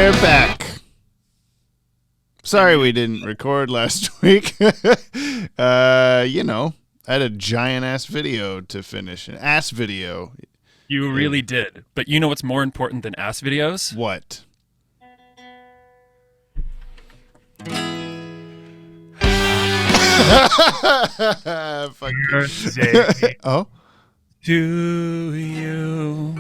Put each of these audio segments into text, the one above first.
We're back. Sorry we didn't record last week. I had a giant ass video to finish. An ass video. You really did. But you know what's more important than ass videos? What? Birthday Oh? to you.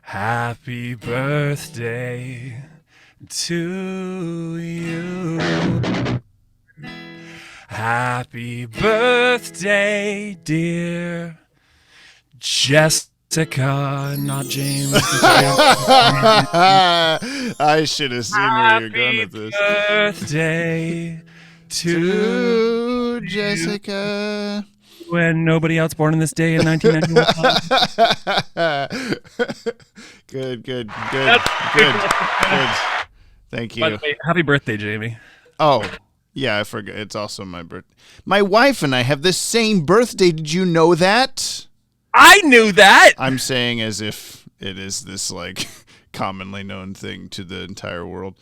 Happy birthday to you. Happy birthday, dear Jessica, not James. I should have seen where you're going with this. Birthday to Jessica. When nobody else born in this day in 1991. Good. Thank you. By the way, happy birthday, Jamie. Oh, yeah, I forgot. It's also my birthday. My wife and I have the same birthday. Did you know that? I knew that. I'm saying as if it is this like commonly known thing to the entire world.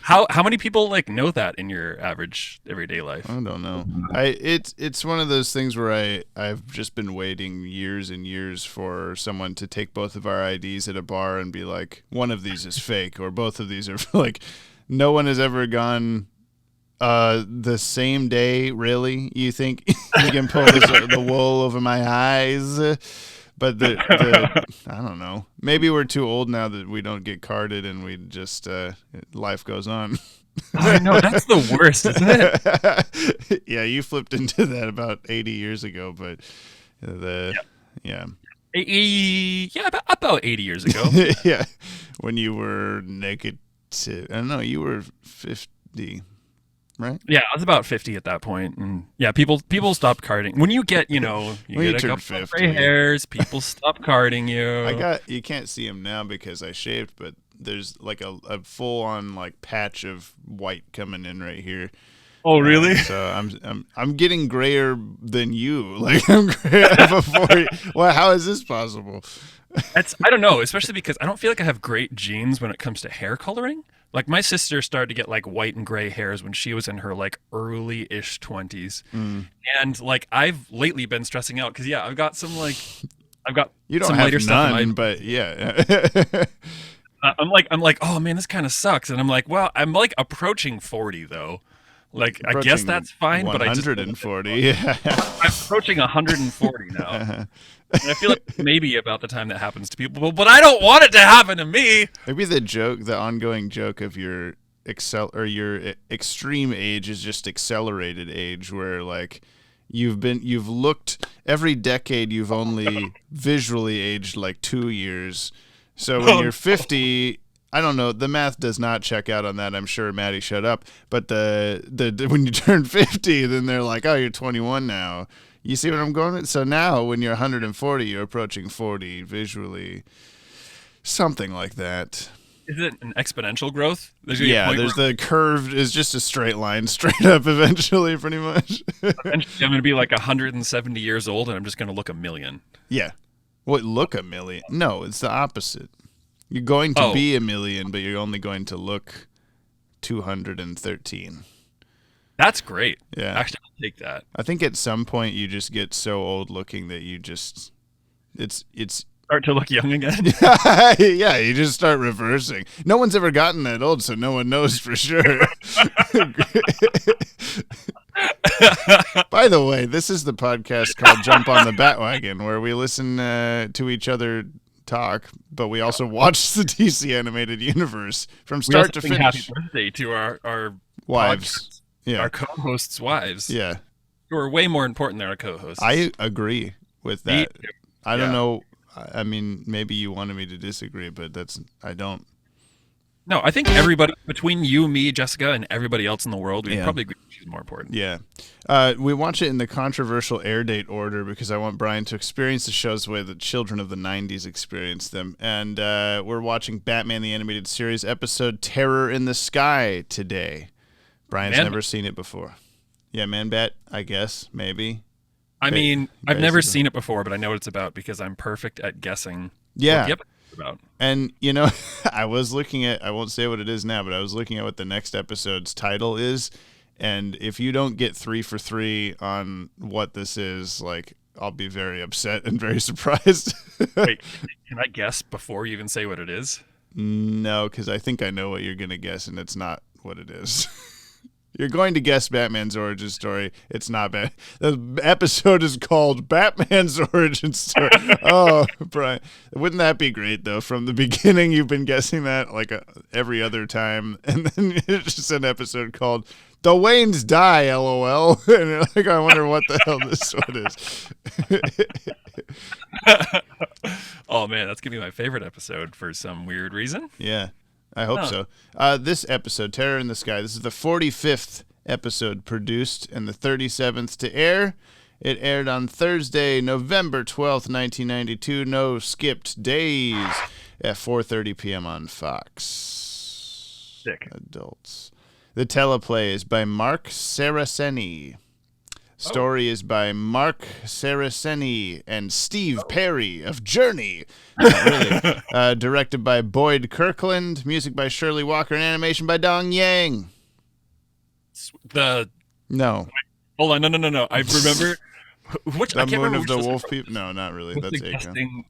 How many people like know that in your average everyday life? I don't know. It's one of those things where I've just been waiting years and years for someone to take both of our IDs at a bar and be like, one of these is fake or both of these are like. No one has ever gone the same day. Really, you think you can pull the wool over my eyes? But the I don't know. Maybe we're too old now that we don't get carded and we just life goes on. I know, that's the worst, isn't it? Yeah, you flipped into that about 80 years ago, but about 80 years ago. Yeah, when you were naked. I don't know. You were 50, right? Yeah, I was about 50 at that point, and yeah, people stopped carding. When you get, you get a couple of gray hairs, people stop carding you. You can't see them now because I shaved, but there's like a full on like patch of white coming in right here. Oh, really? So I'm getting grayer than you. Like I'm grayer before you. Well, how is this possible? I don't know, especially because I don't feel like I have great genes when it comes to hair coloring. Like my sister started to get like white and gray hairs when she was in her like early-ish 20s. And like I've lately been stressing out because I've got some you don't some have later none, stuff in my, but yeah. I'm like, oh man, this kind of sucks. And I'm like, well, I'm like approaching 40 though. Like I guess that's fine, but I just 140. Yeah. I'm approaching 140 now. And I feel like maybe about the time that happens to people, but I don't want it to happen to me. Maybe the ongoing joke of your extreme age is just accelerated age, where like you've looked every decade, you've only visually aged like 2 years. So when you're 50, I don't know, the math does not check out on that. I'm sure, Maddie, shut up. But the when you turn 50, then they're like, oh, you're 21 now. You see what I'm going with? So now when you're 140, you're approaching 40 visually. Something like that. Is it an exponential growth? There's the curve is just a straight line straight up eventually, pretty much. Eventually I'm going to be like 170 years old and I'm just going to look a million. Yeah. Well, look a million. No, it's the opposite. You're going to be a million, but you're only going to look 213. That's great. Yeah. Actually, I'll take that. I think at some point you just get so old looking that you just it's start to look young again. Yeah, you just start reversing. No one's ever gotten that old, so no one knows for sure. By the way, this is the podcast called Jump on the Bat-Wagon, where we listen to each other talk, but we also watch the DC animated universe from start to finish. Happy birthday to our wives. Podcast. Yeah. Our co-hosts' wives. Yeah. Who are way more important than our co-hosts. I agree with that. I don't know. I mean, maybe you wanted me to disagree, but I don't. No, I think everybody, between you, me, Jessica, and everybody else in the world, we'd probably agree she's more important. Yeah. We watch it in the controversial air date order because I want Brian to experience the shows the way the children of the 90s experienced them. And we're watching Batman the Animated Series episode Terror in the Sky today. Brian's never seen it before. Yeah, Man-Bat, I guess, maybe. I mean, I've never seen it before, but I know what it's about because I'm perfect at guessing. Yeah. about. And, I was looking at, I won't say what it is now, but I was looking at what the next episode's title is. And if you don't get 3 for 3 on what this is, like, I'll be very upset and very surprised. Wait, can I guess before you even say what it is? No, because I think I know what you're going to guess, and it's not what it is. You're going to guess Batman's origin story. It's not bad. The episode is called Batman's Origin Story. Oh, Brian. Wouldn't that be great, though? From the beginning, you've been guessing that like every other time. And then it's just an episode called The Waynes Die, LOL. And you're like, I wonder what the hell this one is. Oh, man, that's going to be my favorite episode for some weird reason. Yeah. I hope so. This episode, Terror in the Sky, this is the 45th episode produced and the 37th to air. It aired on Thursday, November 12th, 1992. No skipped days at 4:30 p.m. on Fox. Sick. Adults. The teleplay is by Mark Saraceni. Story is by Mark Saraceni and Steve Perry of Journey. Not really. Directed by Boyd Kirkland. Music by Shirley Walker. And animation by Dong Yang. No. Hold on. No. I remember. I can't remember of the Wolf People. No, not really. That's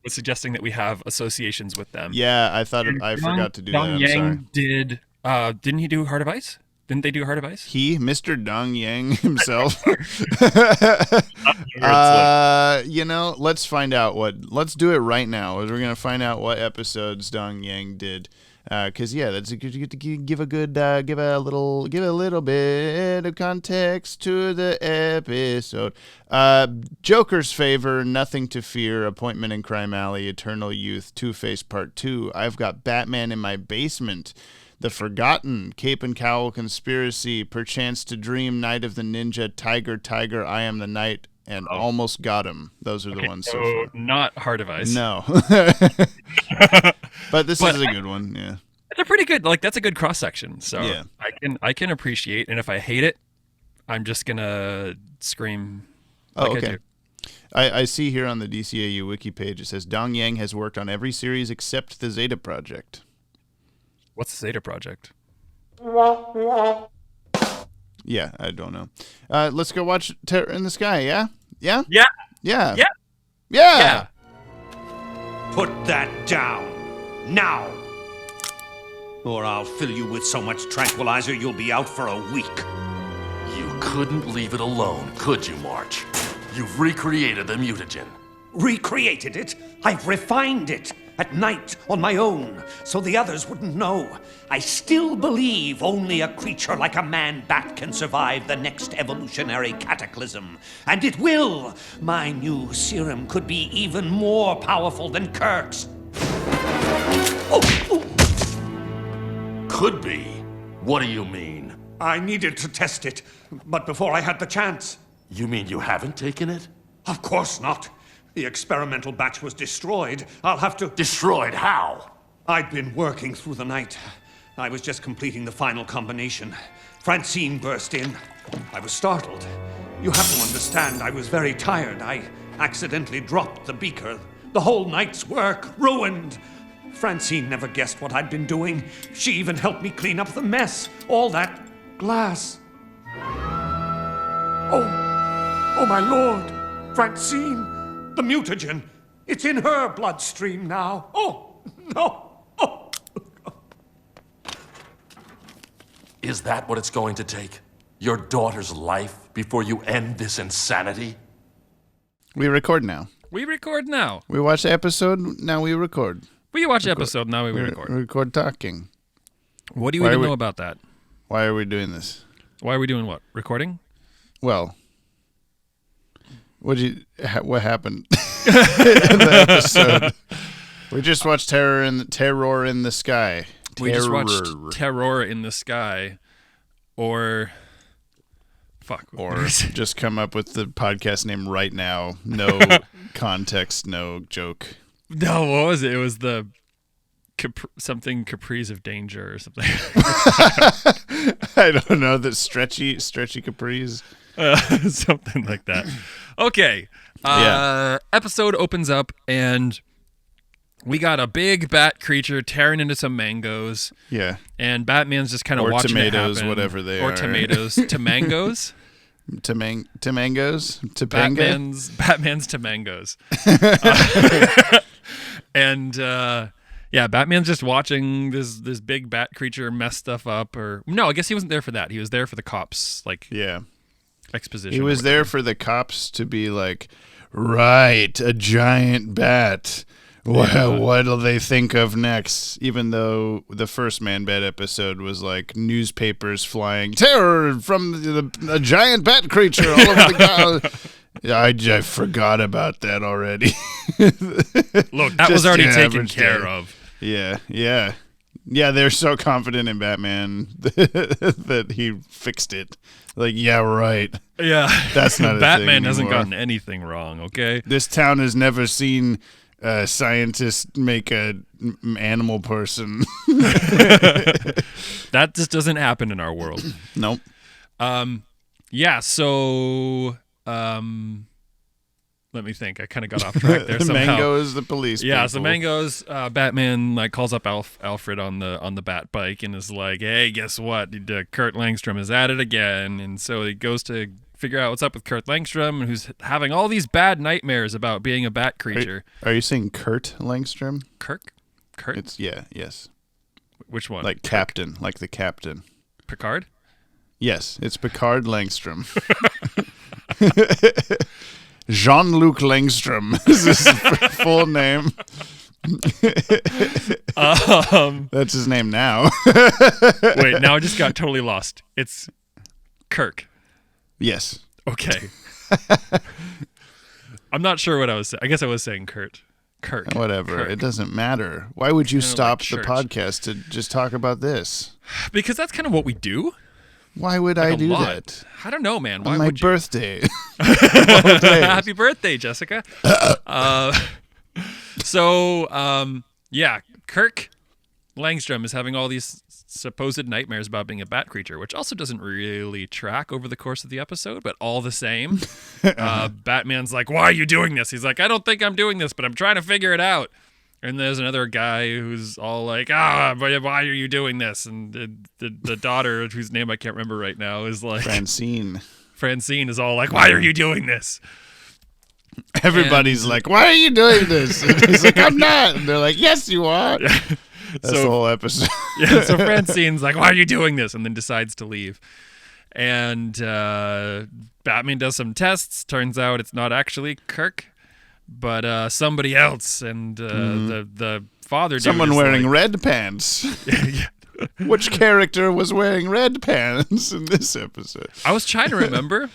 was suggesting that we have associations with them. Yeah, I thought I forgot to do that. I'm Yang did. Didn't he do Heart of Ice? Didn't they do Heart of Ice? He, Mr. Dong Yang himself. Let's find out let's do it right now. We're going to find out what episodes Dong Yang did. Cause that's a good to give a little bit of context to the episode. Joker's Favor, Nothing to Fear, Appointment in Crime Alley, Eternal Youth, Two-Face Part 2. I've Got Batman in My Basement. The Forgotten, Cape and Cowl Conspiracy, Perchance to Dream, Night of the Ninja, Tiger, I Am the Night, and Almost Got Him. Those are the ones so far. Not Heart of Ice. No. But this is a good one, yeah. They're pretty good. Like, that's a good cross-section. So yeah. I can appreciate, and if I hate it, I'm just going to scream like okay. I do. I see here on the DCAU wiki page, it says Dong Yang has worked on every series except the Zeta Project. What's the Zeta Project? Yeah, I don't know. Let's go watch Terror in the Sky, yeah? Yeah? Yeah. Yeah. Yeah. Yeah. Put that down. Now. Or I'll fill you with so much tranquilizer you'll be out for a week. You couldn't leave it alone, could you, March? You've recreated the mutagen. Recreated it? I've refined it. At night, on my own, so the others wouldn't know. I still believe only a creature like a man-bat can survive the next evolutionary cataclysm. And it will! My new serum could be even more powerful than Kirk's. Oh! Could be? What do you mean? I needed to test it, but before I had the chance. You mean you haven't taken it? Of course not. The experimental batch was destroyed. I'll have to... Destroyed how? I'd been working through the night. I was just completing the final combination. Francine burst in. I was startled. You have to understand, I was very tired. I accidentally dropped the beaker. The whole night's work ruined. Francine never guessed what I'd been doing. She even helped me clean up the mess. All that glass. Oh my lord. Francine. The mutagen. It's in her bloodstream now. Oh, no. Oh. Is that what it's going to take? Your daughter's life before you end this insanity? We record now. We record now. We watch the episode, now we record. We watch the episode, now we record. We record talking. What do you even know about that? Why are we doing this? Why are we doing what? Recording? Well, what happened in the episode? We just watched Terror in the Sky. We just watched Terror in the Sky, or just come up with the podcast name right now. No context, no joke. No, what was it? It was the something Capris of Danger or something. I don't know. The stretchy Capris. Something like that. Okay. Yeah. Episode opens up and we got a big bat creature tearing into some mangoes. Yeah. And Batman's just kind of Or watching tomatoes, it happen. whatever they or are. Or tomatoes. To mangoes? Tamangos? Batman's to mangoes. And Batman's just watching this big bat creature mess stuff up. Or no, I guess he wasn't there for that. He was there for the cops, exposition. He was there for the cops to be like, right, a giant bat. What'll they think of next? Even though the first Man-Bat episode was like newspapers flying, terror from a giant bat creature all over the I forgot about that already. Look, that was already taken care of. Yeah. Yeah, they're so confident in Batman that he fixed it. Like, yeah, right. Yeah. That's not a Batman thing hasn't anymore. gotten anything wrong, okay? This town has never seen a scientist make a animal person. That just doesn't happen in our world. Nope. So let me think. I kind of got off track there somehow. Mango is the police. Yeah, people. so Mango's Batman calls up Alfred on the bat bike and is like, "Hey, guess what? Kurt Langstrom is at it again." And so he goes to figure out what's up with Kurt Langstrom, who's having all these bad nightmares about being a bat creature. Are you saying Kurt Langstrom? Kurt? It's yes. Which one? Like captain, like the captain. Picard? Yes, it's Picard Langstrom. Jean-Luc Langstrom is his full name. That's his name now. Wait, now I just got totally lost. It's Kirk. Yes. Okay. I'm not sure what I was saying. I guess I was saying Kirk. Whatever. Kirk. It doesn't matter. Why would you stop like the church. podcast to just talk about this? Because that's kind of what we do. Why would I do lot. that? I don't know, man. Why On my would you? birthday. Happy birthday, Jessica. Kirk Langstrom is having all these supposed nightmares about being a bat creature, which also doesn't really track over the course of the episode, but all the same. Batman's like, "Why are you doing this?" He's like, "I don't think I'm doing this, but I'm trying to figure it out." And there's another guy who's all like, but why are you doing this? And the daughter, whose name I can't remember right now, is like... Francine is all like, "Why are you doing this?" Everybody's like, "Why are you doing this?" And he's like, "I'm not." And they're like, "Yes, you are." Yeah. That's the whole episode. So Francine's like, "Why are you doing this?" And then decides to leave. And Batman does some tests. Turns out it's not actually Kirk, but somebody else. And the father, someone wearing red pants. Yeah. Which character was wearing red pants in this episode? I was trying to remember,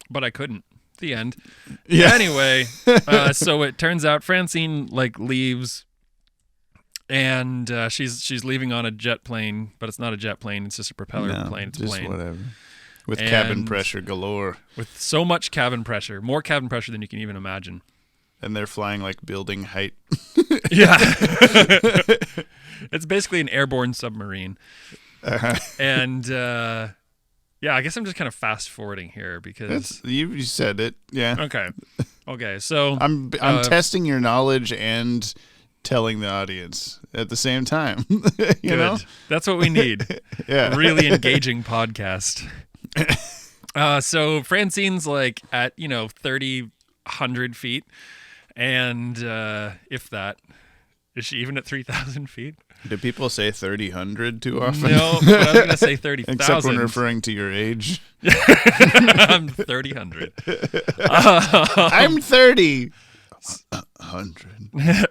but I couldn't. The end. Yeah. Anyway, so it turns out Francine leaves, and she's leaving on a jet plane, but it's not a jet plane. It's just a propeller plane. It's a plane. Whatever. With cabin pressure galore. With so much cabin pressure, more cabin pressure than you can even imagine. And they're flying like building height. Yeah. It's basically an airborne submarine. And I guess I'm just kind of fast forwarding here because you said it. Yeah. Okay. So I'm testing your knowledge and telling the audience at the same time. you know? That's what we need. Yeah. Really engaging podcast. So Francine's like at 30, 100 feet. And if that, is she even at 3,000 feet? Do people say 30,000 too often? No, but I was going to say 30,000. Except when referring to your age. I'm 30,000. I'm 30. 100.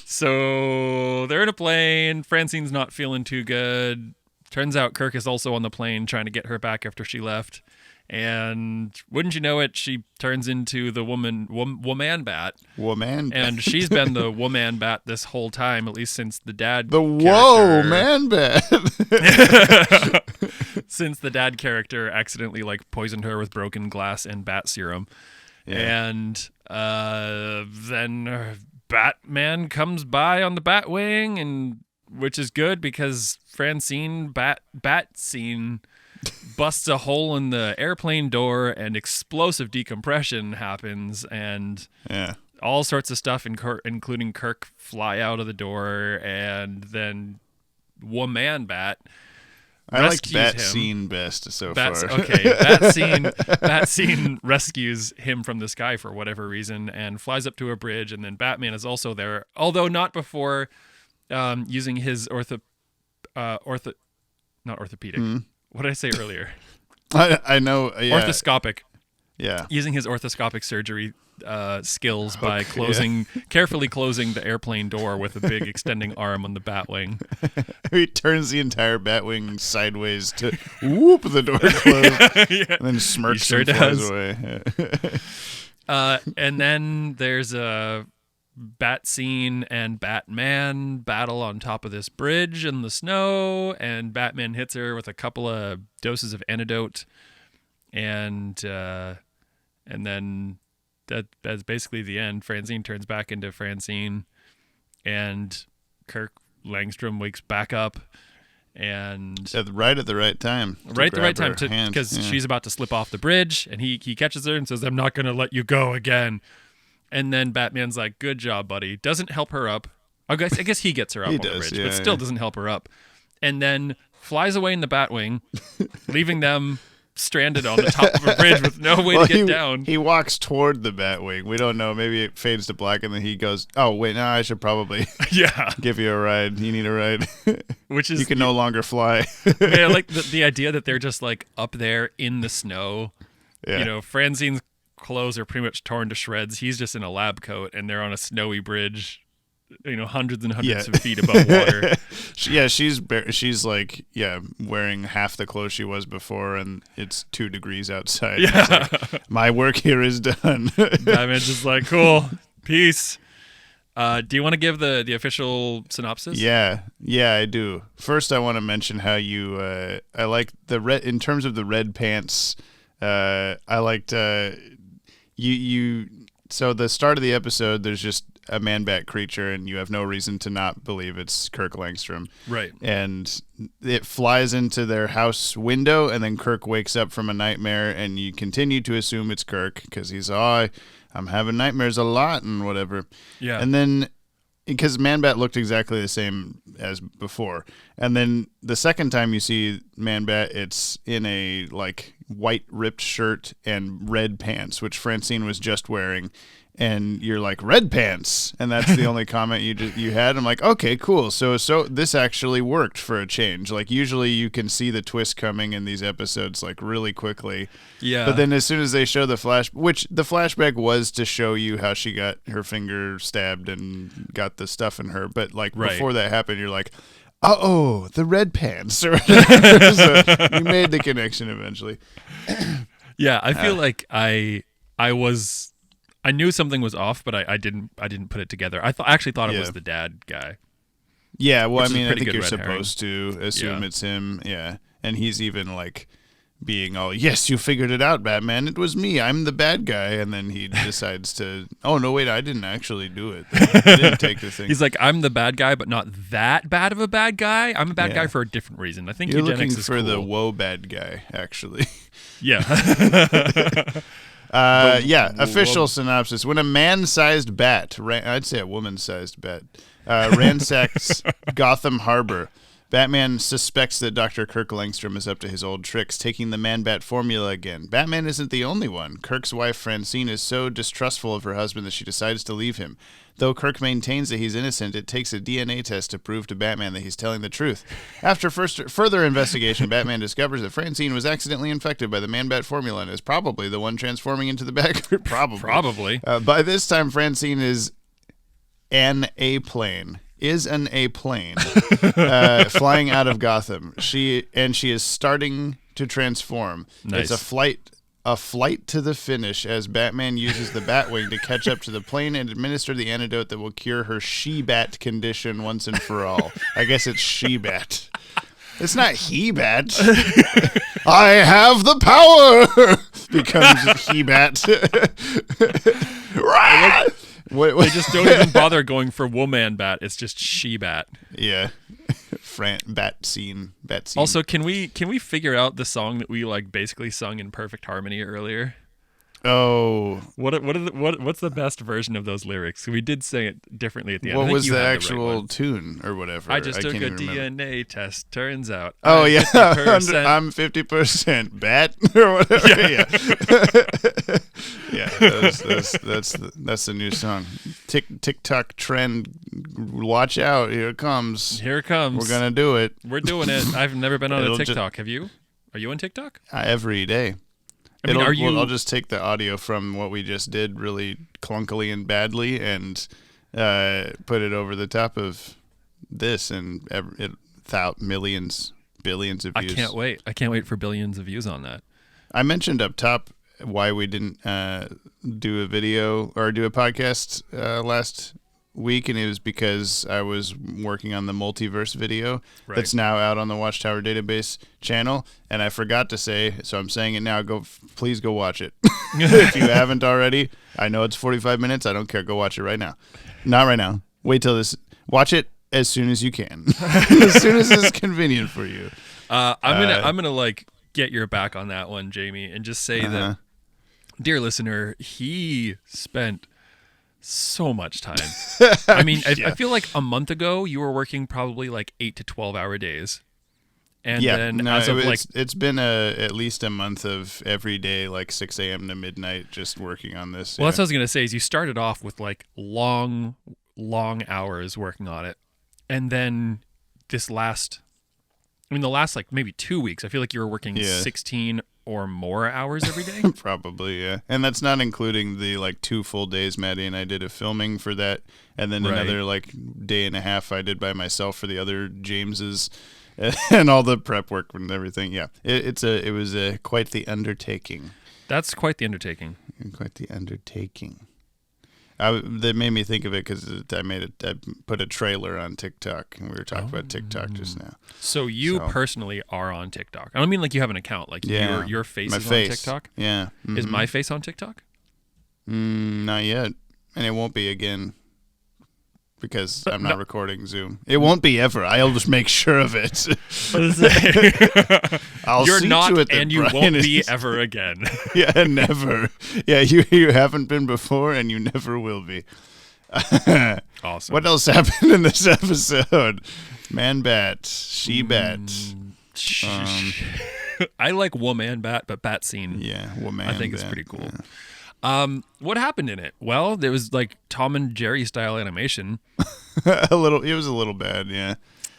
So they're in a plane. Francine's not feeling too good. Turns out Kirk is also on the plane trying to get her back after she left. And wouldn't you know it, she turns into the woman bat. Woman. And she's been the woman bat this whole time, at least since the dad man bat. Since the dad character accidentally poisoned her with broken glass and bat serum. Yeah. And then Batman comes by on the Bat-Wing, and which is good because Francine Bat-Scene busts a hole in the airplane door and explosive decompression happens, and all sorts of stuff, including Kirk, fly out of the door, and then Woman Bat I like rescues Bat him. Scene best so Bat Scene rescues him from the sky for whatever reason and flies up to a bridge, and then Batman is also there, although not before using his not orthopedic. What did I say earlier? I know. Yeah. Orthoscopic. Yeah. Using his orthoscopic surgery skills by carefully closing the airplane door with a big extending arm on the Batwing. He turns the entire Batwing sideways to whoop the door closed, and then smirks and flies away. And then there's a Bat Scene and Batman battle on top of this bridge in the snow, and Batman hits her with a couple of doses of antidote, and then that's basically the end. Francine turns back into Francine, and Kirk Langstrom wakes back up, and right at the right time. Right at the right time, because she's about to slip off the bridge, and he catches her and says, "I'm not going to let you go again." And then Batman's like, "Good job, buddy." Doesn't help her up. I guess he gets her up on the bridge, but still doesn't help her up. And then flies away in the Batwing, leaving them stranded on the top of a bridge with no way to get down. He walks toward the Batwing. We don't know. Maybe it fades to black, and then he goes, "Oh wait, no, I should probably give you a ride. You need a ride." Which is you can no longer fly. Yeah, like the idea that they're just like up there in the snow. Yeah. You know, Francine's clothes are pretty much torn to shreds. He's just in a lab coat, and they're on a snowy bridge, you know, hundreds and hundreds of feet above water. She's like wearing half the clothes she was before, and it's 2 degrees outside. Like, my work here is done. Batman's just like, cool, peace. Do you want to give the official synopsis? Yeah, I do. First, I want to mention how I like the red in terms of the red pants. I liked So the start of the episode, there's just a man-bat creature, and you have no reason to not believe it's Kirk Langstrom. Right. And it flies into their house window, and then Kirk wakes up from a nightmare, and you continue to assume it's Kirk because he's, I'm having nightmares a lot and whatever. Yeah. And then, because Man-Bat looked exactly the same as before. And then the second time you see Man-Bat, it's in a, like, white ripped shirt and red pants, which Francine was just wearing. And you're like, red pants, and that's the only comment you had. I'm like, okay, cool. So this actually worked for a change. Like, usually you can see the twist coming in these episodes like really quickly. Yeah. But then as soon as they show the flashback was to show you how she got her finger stabbed and got the stuff in her. But like before that happened, you're like, oh, the red pants. So you made the connection eventually. Yeah, I feel like I knew something was off, but I didn't put it together. I actually thought it was the dad guy. Yeah, well, I mean, I think you're supposed to assume it's him. Yeah, and he's even like being all, "Yes, you figured it out, Batman. It was me. I'm the bad guy." And then he decides to, "Oh no, wait, I didn't actually do it. I didn't take the thing." He's like, "I'm the bad guy, but not that bad of a bad guy. I'm a bad guy for a different reason. I think you're eugenics looking is for cool." the woe bad guy, actually. Yeah. Official synopsis. When a man-sized bat, I'd say a woman-sized bat, ransacks Gotham Harbor, Batman suspects that Dr. Kirk Langstrom is up to his old tricks, taking the man-bat formula again. Batman isn't the only one. Kirk's wife, Francine, is so distrustful of her husband that she decides to leave him. Though Kirk maintains that he's innocent, it takes a DNA test to prove to Batman that he's telling the truth. After further investigation, Batman discovers that Francine was accidentally infected by the Man-Bat formula and is probably the one transforming into the Bat. Probably. By this time, Francine is an A-plane. Flying out of Gotham. She is starting to transform. Nice. It's a flight to the finish as Batman uses the Batwing to catch up to the plane and administer the antidote that will cure her she-bat condition once and for all. I guess it's she-bat. It's not he-bat. I have the power! Becomes he-bat. They just don't even bother going for woman bat. It's just she bat. Yeah. Bat scene. Also, can we figure out the song that we like basically sung in perfect harmony earlier? Oh, what's the best version of those lyrics? We did say it differently at the end. what I think was you the had right actual one. tune or whatever? I just took can't a even remember. DNA test. Turns out. Oh I'm yeah, 50%. I'm 50% bat or whatever. Yeah, that's the new song. TikTok trend. Watch out! Here it comes. Here it comes. We're gonna do it. We're doing it. I've never been on a It'll TikTok. Have you? Are you on TikTok? Every day. I mean, are you? I'll just take the audio from what we just did really clunkily and badly and put it over the top of this, and millions, billions of views. I can't wait. I can't wait for billions of views on that. I mentioned up top why we didn't do a video or do a podcast last week, and it was because I was working on the multiverse video that's now out on the Watchtower Database channel, and I forgot to say, so I'm saying it now. Please go watch it if you haven't already. I know it's 45 minutes. I don't care. Go watch it right now. Not right now. Wait till this. Watch it as soon as you can, as soon as it's convenient for you. I'm gonna like get your back on that one, Jamie, and just say that, dear listener, he spent so much time. I mean, I feel like a month ago you were working probably like 8 to 12-hour days, and then it's been at least a month of every day, like 6 a.m. to midnight, just working on this. Well, that's what I was gonna say. Is you started off with like long hours working on it, and then the last like maybe 2 weeks, I feel like you were working 16 or more hours every day. Probably, yeah. And that's not including the like 2 full days Maddie and I did of filming for that, and then another like day and a half I did by myself for the other Jameses and all the prep work and everything. Yeah, it was quite the undertaking. That's quite the undertaking. Quite the undertaking. That made me think of it because I put a trailer on TikTok, and we were talking about TikTok just now. So you personally are on TikTok. I don't mean like you have an account. Like your face is on TikTok. Yeah. Mm-hmm. Is my face on TikTok? Not yet, and it won't be again because I'm not recording Zoom. It won't be ever. I'll just make sure of it. You're not, and you won't be ever again. Yeah, never. Yeah, you haven't been before, and you never will be. Awesome. What else happened in this episode? Man bat, she bat. I like woman bat, but bat scene. Yeah, woman. I think it's pretty cool. Yeah. What happened in it? Well, there was like Tom and Jerry style animation. It was a little bad, yeah.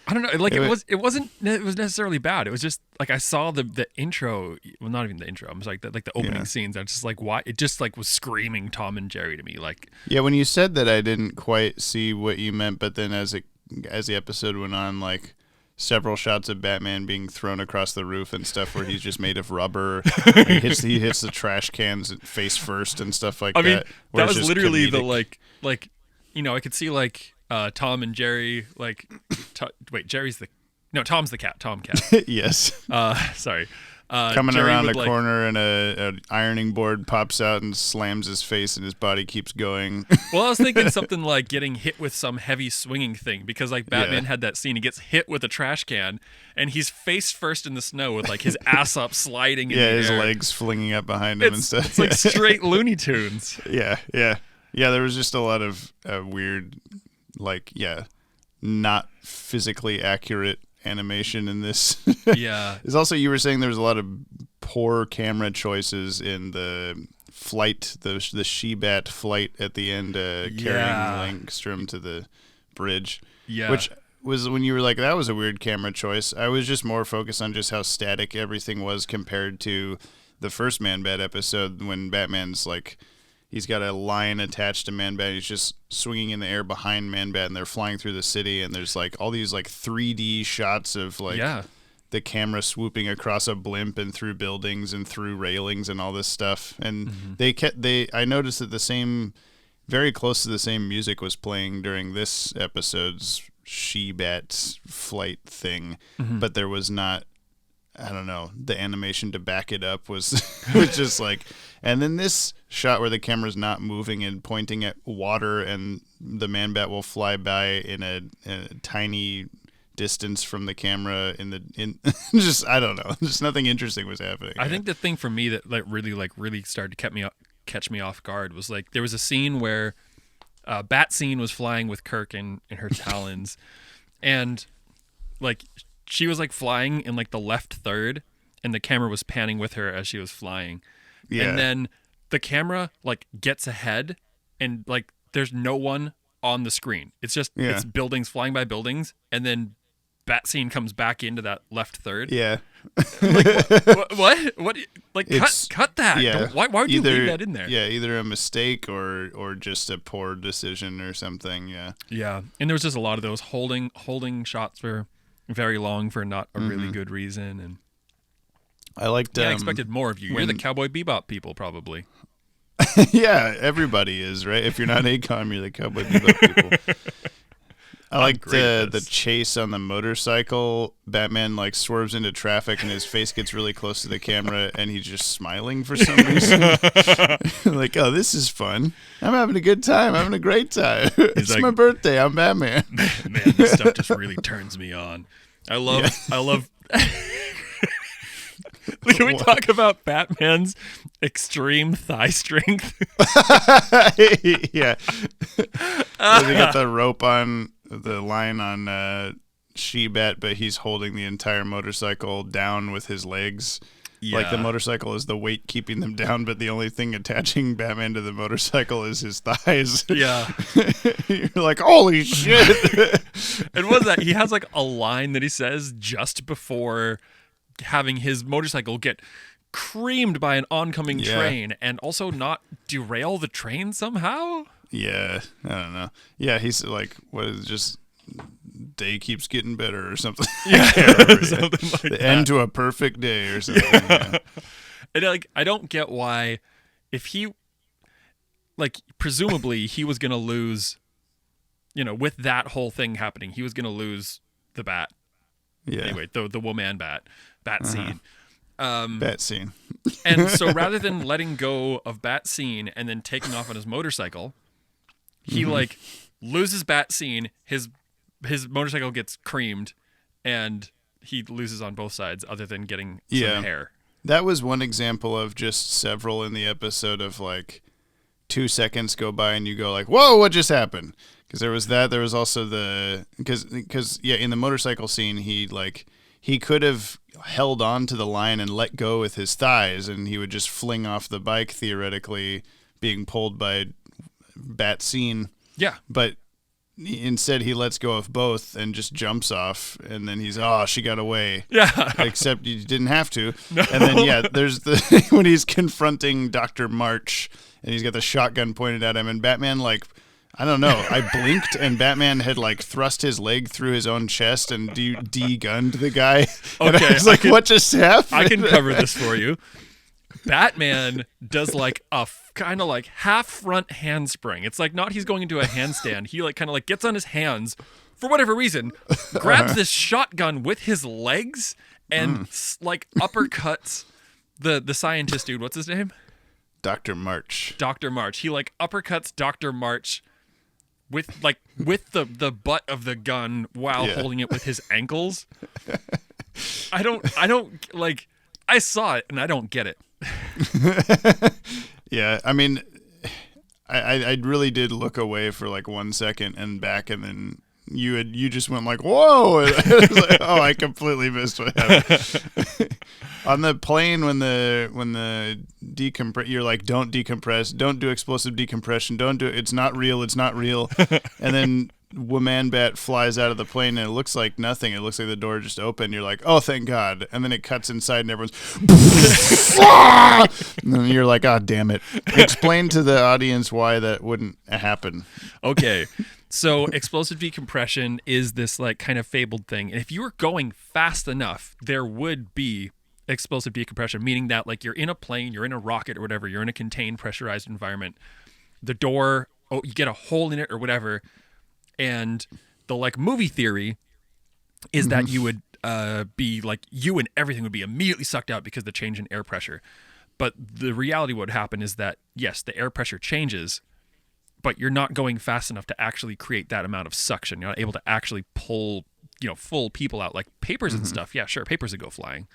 I don't know. Like it wasn't necessarily bad. It was just like I saw the intro. Well, not even the intro. I was like the opening scenes. I was just like, why? It just like was screaming Tom and Jerry to me. Like, yeah, when you said that, I didn't quite see what you meant. But then as the episode went on, like several shots of Batman being thrown across the roof and stuff where he's just made of rubber. he hits the trash cans face first and stuff like that. I mean, that was literally comedic. The like I could see like Tom and Jerry like Tom's the cat. Tom cat. Yes. Sorry. Coming Jerry around a corner and an ironing board pops out and slams his face and his body keeps going. Well, I was thinking something like getting hit with some heavy swinging thing because like Batman had that scene. He gets hit with a trash can and he's face first in the snow with like his ass up sliding in the air. His legs flinging up behind him and stuff. It's like straight Looney Tunes. Yeah. There was just a lot of weird, not physically accurate animation in this. Yeah. It's also, you were saying there was a lot of poor camera choices in the flight, the she-bat flight at the end, carrying Langstrom to the bridge. Yeah. Which was when you were like, that was a weird camera choice. I was just more focused on just how static everything was compared to the first Man-Bat episode when Batman's like, he's got a line attached to Man-Bat. He's just swinging in the air behind Man-Bat, and they're flying through the city. And there's like all these like 3D shots of like the camera swooping across a blimp and through buildings and through railings and all this stuff. And I noticed that very close to the same music was playing during this episode's She-Bat flight thing, but there was not. I don't know, the animation to back it up was just like, and then this shot where the camera's not moving and pointing at water and the Man-Bat will fly by in a tiny distance from the camera just, I don't know, just nothing interesting was happening. I think the thing for me that really started to catch me off guard was like there was a scene where Bat Scene was flying with Kirk in her talons, and like she was like flying in like the left third, and the camera was panning with her as she was flying. Yeah. And then the camera like gets ahead, and like there's no one on the screen. It's just it's buildings flying by buildings, and then Bat Scene comes back into that left third. Yeah. Like, what? Like cut that. Yeah. Why would you leave that in there? Yeah, either a mistake or just a poor decision or something. Yeah. Yeah, and there was just a lot of those holding shots for very long for not a really good reason, and I liked. I expected more of you. You're the Cowboy Bebop people, probably. Yeah, everybody is, right? If you're not ACOM, you're the Cowboy Bebop people. I like the chase on the motorcycle. Batman like swerves into traffic and his face gets really close to the camera and he's just smiling for some reason. Like, oh, this is fun. I'm having a good time. I'm having a great time. It's like, my birthday. I'm Batman. Man, this stuff just really turns me on. I love. Can we talk about Batman's extreme thigh strength? Yeah. They got the rope on the line on She-Bat, but he's holding the entire motorcycle down with his legs. Yeah. Like the motorcycle is the weight keeping them down, but the only thing attaching Batman to the motorcycle is his thighs. Yeah. You're like, holy shit. And what's that? He has like a line that he says just before having his motorcycle get creamed by an oncoming train and also not derail the train somehow. Yeah, I don't know. Yeah, he's like, what is it, just day keeps getting better or something. Yeah, something like the that. End to a perfect day or something. Yeah. And like, I don't get why, if he, like, presumably he was gonna lose, you know, with that whole thing happening, he was gonna lose the bat. Yeah. Anyway, the woman bat scene. Bat Scene. And so rather than letting go of Bat Scene and then taking off on his motorcycle, he like loses Bat Scene, his motorcycle gets creamed, and he loses on both sides other than getting some hair. That was one example of just several in the episode of like 2 seconds go by and you go like, whoa, what just happened? Because there was that. There was also because in the motorcycle scene, he could have held on to the line and let go with his thighs, and he would just fling off the bike, theoretically being pulled by Bat Scene. Yeah. But instead he lets go of both and just jumps off, and then she got away. Yeah. Except you didn't have to. No. And then there's the when he's confronting Dr. March and he's got the shotgun pointed at him, and Batman like, I don't know. I blinked and Batman had like thrust his leg through his own chest and de-gunned the guy. And I was like, what just happened? I can cover this for you. Batman does like a kind of like half front handspring. It's like not he's going into a handstand. He like kind of like gets on his hands for whatever reason, grabs this shotgun with his legs and like uppercuts the scientist dude. What's his name? Dr. March. Dr. March. He like uppercuts Dr. March with the butt of the gun while holding it with his ankles. I don't like, I saw it and I don't get it. Yeah, I mean, I really did look away for like 1 second and back, and then you just went like, whoa. And I was like, oh, I completely missed what happened. On the plane, when the decompress, you're like, don't decompress, don't do explosive decompression, don't do it, it's not real. And then Woman Bat flies out of the plane and it looks like nothing. It looks like the door just opened. You're like, oh, thank God. And then it cuts inside and everyone's and then you're like, oh, damn it. Explain to the audience why that wouldn't happen. Okay. So explosive decompression is this like kind of fabled thing. And if you were going fast enough, there would be explosive decompression, meaning that like you're in a plane, you're in a rocket or whatever, you're in a contained pressurized environment. The door, you get a hole in it or whatever. And the like movie theory is that you would be like, you and everything would be immediately sucked out because of the change in air pressure. But the reality what would happen is that, yes, the air pressure changes, but you're not going fast enough to actually create that amount of suction. You're not able to actually pull, full people out like papers and stuff. Yeah, sure. Papers would go flying.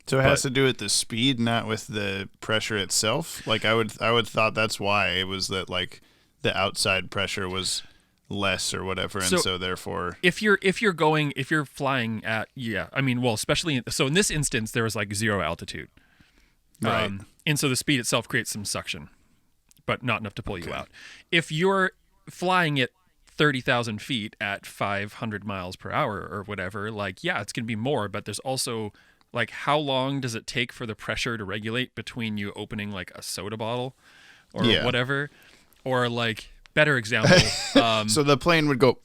So it has to do with the speed, not with the pressure itself. Like I would thought that's why it was that like the outside pressure was less or whatever, and so therefore if you're flying at especially in this instance there was like 0 altitude, right, and so the speed itself creates some suction, but not enough to pull you out. If you're flying at 30,000 feet at 500 miles per hour or whatever, like it's gonna be more, but there's also like how long does it take for the pressure to regulate between you opening like a soda bottle or whatever, or like better example. So the plane would go,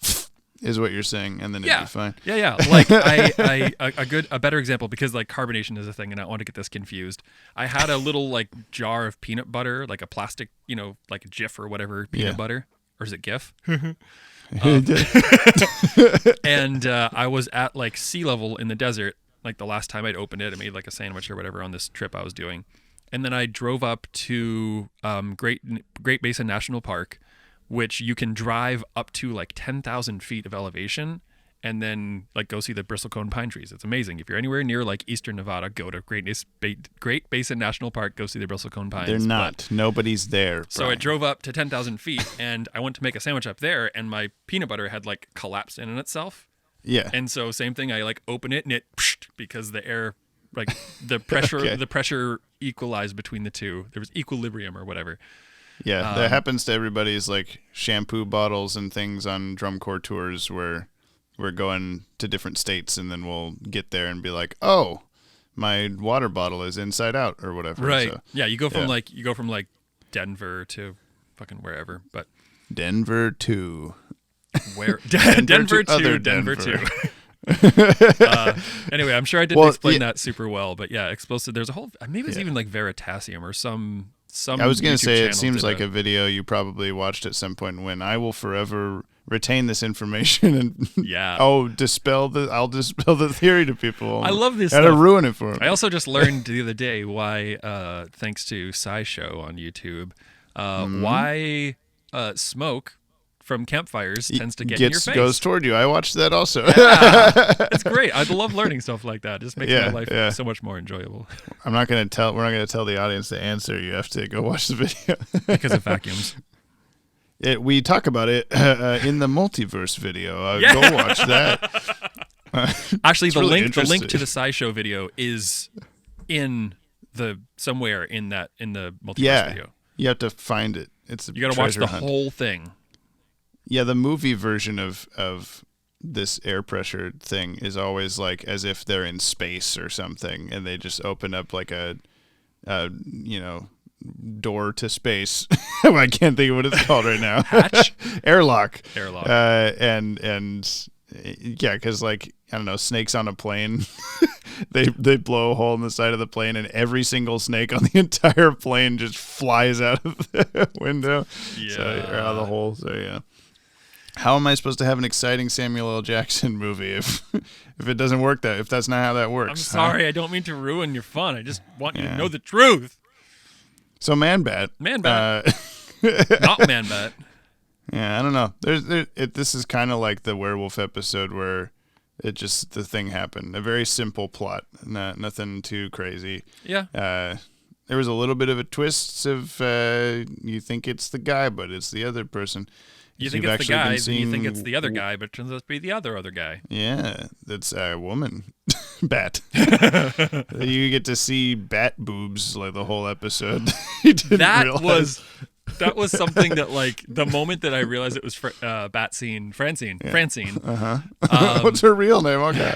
is what you're saying, and then it'd be fine. Yeah. Like a better example, because like carbonation is a thing, and I don't want to get this confused. I had a little like jar of peanut butter, like a plastic, like a Jif or whatever peanut butter, or is it GIF? And I was at like sea level in the desert. Like the last time I'd opened it, I made like a sandwich or whatever on this trip I was doing, and then I drove up to Great Basin National Park, which you can drive up to like 10,000 feet of elevation and then like go see the bristlecone pine trees. It's amazing. If you're anywhere near like eastern Nevada, go to Great Basin National Park, go see the bristlecone pines. They're not. Nobody's there. So I drove up to 10,000 feet and I went to make a sandwich up there, and my peanut butter had like collapsed in on itself. Yeah. And so same thing, I like open it and it, because the air, like the pressure, the pressure equalized between the two. There was equilibrium or whatever. Yeah, that happens to everybody's like shampoo bottles and things on drum corps tours where we're going to different states, and then we'll get there and be like, oh, my water bottle is inside out or whatever. Right. So, yeah, you go from like Denver to fucking wherever, but Denver to where Denver to Denver to. Anyway, I'm sure I didn't explain that super well, but yeah, explosive. There's a whole, maybe it's even like Veritasium or some. I was going to say, it seems like a video you probably watched at some point when I will forever retain this information and I'll dispel the theory to people. I love this. How to ruin it for them. I also just learned the other day why, thanks to SciShow on YouTube, why smoke from campfires tends to get in your face. Goes toward you. I watched that also. Yeah, it's great. I love learning stuff like that. It just makes my life so much more enjoyable. We're not going to tell the audience the answer. You have to go watch the video. Because of vacuums. We talk about it in the multiverse video. Go watch that. Actually, the link to the SciShow video is in somewhere in the multiverse video. You have to find it. You got to watch the whole thing. Yeah, the movie version of this air pressure thing is always like as if they're in space or something, and they just open up like a door to space. I can't think of what it's called right now. Hatch? Airlock. And yeah, because like I don't know, snakes on a plane. They blow a hole in the side of the plane, and every single snake on the entire plane just flies out of the window. Yeah, or out of the hole. So yeah. How am I supposed to have an exciting Samuel L. Jackson movie if it doesn't work if that's not how that works? I'm sorry, I don't mean to ruin your fun. I just want you to know the truth. So Man-Bat. Not Man-Bat. Yeah, I don't know. This is kind of like the werewolf episode where the thing happened. A very simple plot, nothing too crazy. Yeah. There was a little bit of a twist of you think it's the guy, but it's the other person. You think it's the guy, then you think it's the other guy, but it turns out to be the other guy. Yeah, that's a woman. Bat. You get to see bat boobs like the whole episode. That was something that, like, the moment that I realized it was Francine. What's her real name? Okay.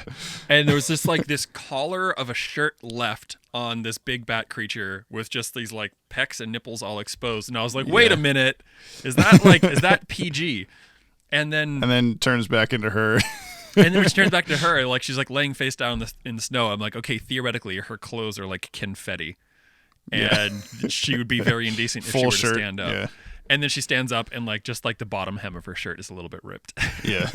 And there was just like this collar of a shirt left on this big bat creature with just these like pecs and nipples all exposed, and I was like, wait a minute, is that PG? And then turns back into her. And then it turns back to her, like she's like laying face down in the snow. I'm like, okay, theoretically her clothes are like confetti. And she would be very indecent if she were to stand up. Yeah. And then she stands up, and like just like the bottom hem of her shirt is a little bit ripped. Yeah.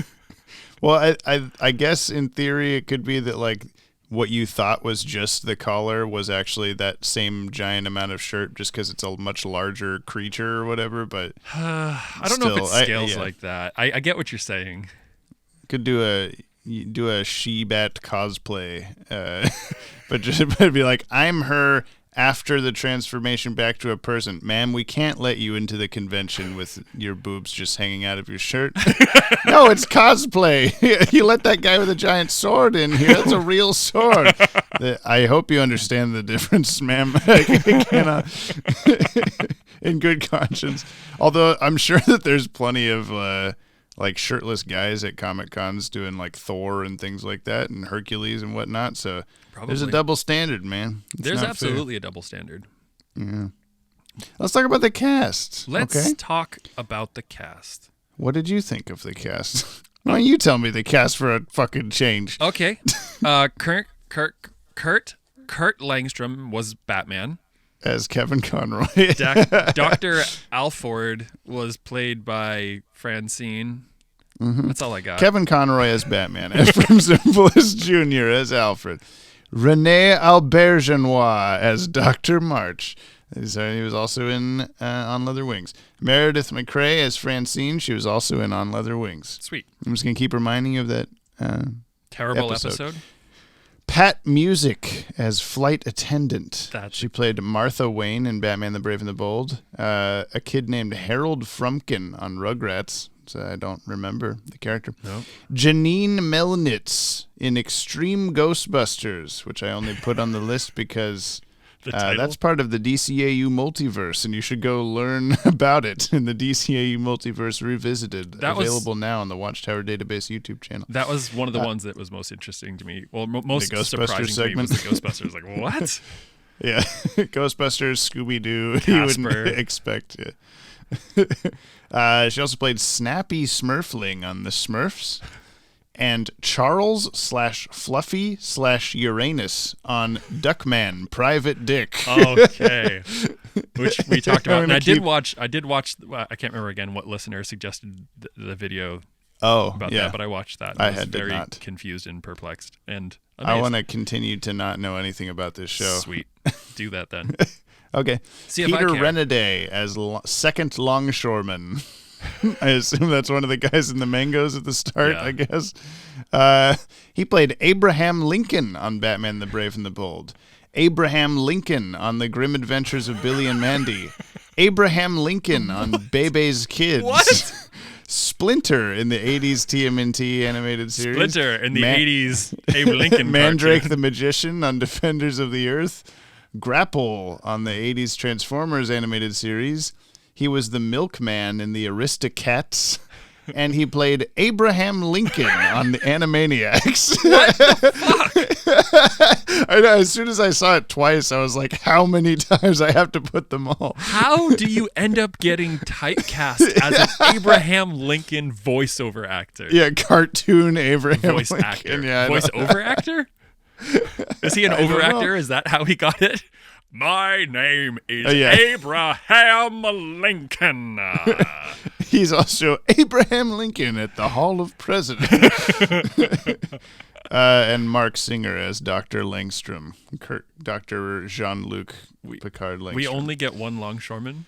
Well, I guess in theory it could be that like what you thought was just the collar was actually that same giant amount of shirt, just because it's a much larger creature or whatever. But I don't know if it scales like that. I get what you're saying. Could do you do a she-bat cosplay, but be like, I'm her after the transformation back to a person. Ma'am, we can't let you into the convention with your boobs just hanging out of your shirt. No, it's cosplay. You let that guy with a giant sword in here. That's a real sword. I hope you understand the difference, ma'am. I cannot, in good conscience. Although I'm sure that there's plenty of like shirtless guys at Comic Cons doing like Thor and things like that, and Hercules and whatnot. So there's a double standard, man. There's absolutely a double standard. Yeah. Let's talk about the cast. Let's talk about the cast. What did you think of the cast? Why don't you tell me the cast for a fucking change? Okay. Kurt Langstrom was Batman. As Kevin Conroy. Dr. Alford was played by Francine. Mm-hmm. That's all I got. Kevin Conroy as Batman. Ephraim Zimbalist Jr. as Alfred. Renee Aubergenois as Dr. March. He was also in On Leather Wings. Meredith McRae as Francine. She was also in On Leather Wings. Sweet. I'm just going to keep reminding you of that terrible episode. Pat Music as Flight Attendant. She played Martha Wayne in Batman the Brave and the Bold. A kid named Harold Frumpkin on Rugrats. So I don't remember the character. No. Janine Melnitz in Extreme Ghostbusters, which I only put on the list because that's part of the DCAU multiverse, and you should go learn about it in the DCAU Multiverse Revisited, available now on the Watchtower Database YouTube channel. That was one of the ones that was most interesting to me. Well, most surprising segment. to me was the Ghostbusters. Like, what? Yeah, Ghostbusters, Scooby-Doo. Casper. You wouldn't expect it. She also played Snappy Smurfling on The Smurfs, and Charles/Fluffy/Uranus on Duckman Private Dick. Okay, which we talked about. And I did watch. I can't remember again what listener suggested the video. About that, but I watched that. I was very confused and perplexed, and amazed. I want to continue to not know anything about this show. Sweet, do that then. Okay. Peter Renaday as second longshoreman. I assume that's one of the guys in the mangoes at the start, I guess. He played Abraham Lincoln on Batman the Brave and the Bold. Abraham Lincoln on The Grim Adventures of Billy and Mandy. Abraham Lincoln on Bebe's Kids. What? Splinter in the 80s TMNT animated series. Splinter in the 80s Abe Lincoln Mandrake cartoon. the Magician on Defenders of the Earth. Grapple on the 80s Transformers animated series. He was the milkman in the Aristocats. And he played Abraham Lincoln on the Animaniacs. What the fuck? I know, as soon as I saw it twice, I was like, how many times I have to put them all? How do you end up getting typecast as an Abraham Lincoln voiceover actor? Yeah, cartoon Abraham Voice Lincoln. actor. Yeah, Voice-over actor? Is he an over actor? Is that how he got it? My name is Abraham Lincoln. He's also Abraham Lincoln at the Hall of Presidents. And Mark Singer as Dr. Langstrom. Dr. Jean-Luc Picard Langstrom. We only get one longshoreman?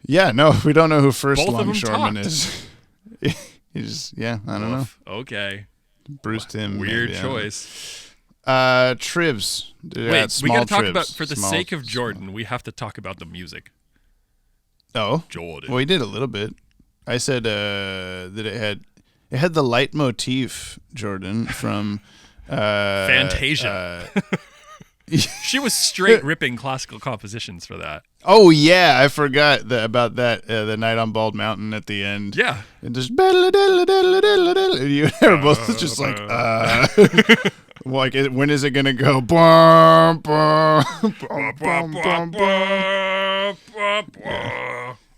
Yeah, no, we don't know who first Both longshoreman is. He's, I don't know. Okay. Bruce Timm. Weird maybe, choice. Trivs. Wait, we got to talk about, for the sake of Jordan, we have to talk about the music. Oh? Jordan. Well, we did a little bit. I said that it had the leitmotif, Jordan, from Fantasia. She was straight ripping classical compositions for that. Oh, yeah. I forgot about that. The Night on Bald Mountain at the end. Yeah. And just... And you were both just like... Like, when is it going to go?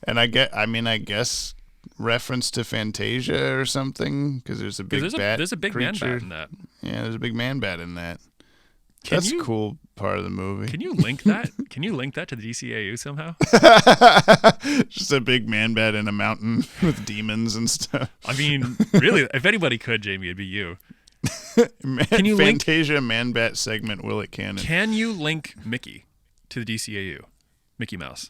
And I guess reference to Fantasia or something, because there's a big bat. There's a big man bat in that. Yeah, there's a big man bat in that. That's a cool part of the movie. Can you link that? Can you link that to the DCAU somehow? Just a big man bat in a mountain with demons and stuff. I mean, really, if anybody could, Jamie, it'd be you. Can you Fantasia Man Bat segment, will it canon? Can you link Mickey to the DCAU? Mickey Mouse.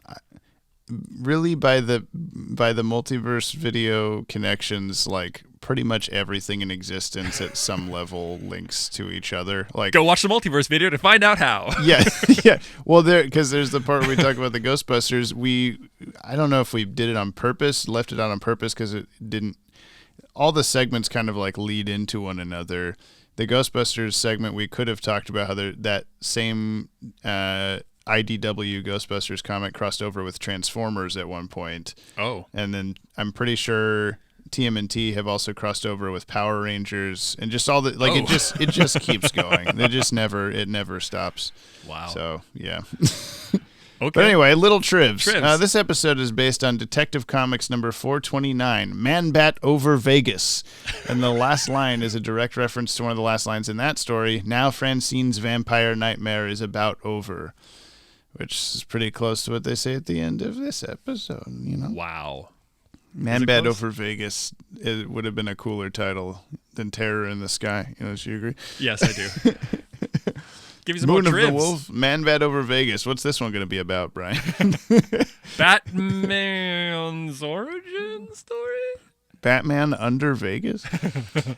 really by the multiverse video connections, like pretty much everything in existence at some level links to each other. Like, Go watch the multiverse video to find out how. yeah, yeah. Well, because there's the part where we talk about the Ghostbusters. I don't know if we did it on purpose, left it out on purpose because it didn't. All the segments kind of like lead into one another. The Ghostbusters segment, we could have talked about how that same IDW Ghostbusters comic crossed over with Transformers at one point. Oh. And then I'm pretty sure TMNT have also crossed over with Power Rangers and just all the like it just keeps going. It never stops. Wow. So yeah. Okay. But anyway, little trivs. Trivs. This episode is based on Detective Comics number 429, Man-Bat over Vegas. And the last line is a direct reference to one of the last lines in that story. Now Francine's vampire nightmare is about over. Which is pretty close to what they say at the end of this episode, you know? Wow. Man-Bat over Vegas. It would have been a cooler title than Terror in the Sky. You know, do you agree? Yes, I do. Give you some Moon more of the trivs. Wolf, Man-Bat over Vegas. What's this one going to be about, Brian? Batman's origin story? Batman Under Vegas?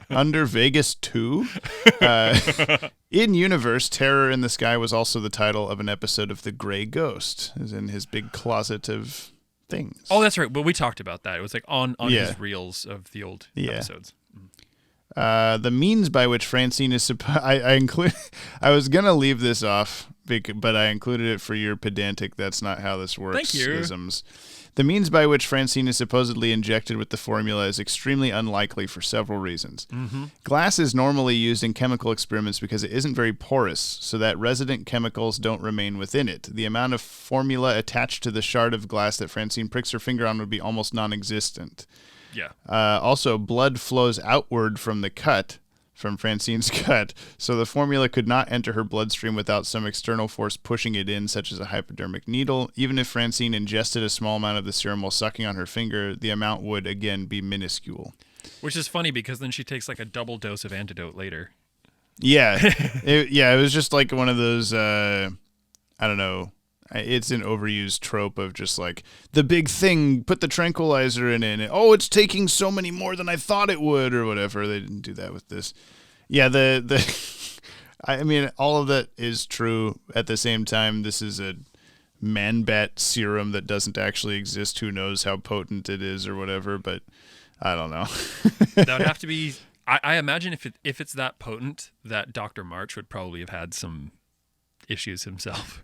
Under Vegas 2? In universe, Terror in the Sky was also the title of an episode of The Grey Ghost, as in his big closet of things. Oh, that's right. Well, we talked about that. It was like on Yeah. his reels of the old Yeah. episodes. The means by which Francine is I include. I was gonna leave this off, but I included it for your pedantic. That's not how this works. Thank you. Isms. The means by which Francine is supposedly injected with the formula is extremely unlikely for several reasons. Mm-hmm. Glass is normally used in chemical experiments because it isn't very porous, so that resident chemicals don't remain within it. The amount of formula attached to the shard of glass that Francine pricks her finger on would be almost non-existent. Yeah. Also, blood flows outward from the cut, from Francine's cut, so the formula could not enter her bloodstream without some external force pushing it in, such as a hypodermic needle. Even if Francine ingested a small amount of the serum while sucking on her finger, the amount would, again, be minuscule. Which is funny because then she takes like a double dose of antidote later. Yeah. It was just like one of those, I don't know, it's an overused trope of just like, the big thing, put the tranquilizer in it. Oh, it's taking so many more than I thought it would, or whatever. They didn't do that with this. Yeah, I mean, all of that is true. At the same time, this is a Man-Bat serum that doesn't actually exist. Who knows how potent it is or whatever, but I don't know. That would have to be... I imagine if it's that potent, that Dr. March would probably have had some issues himself.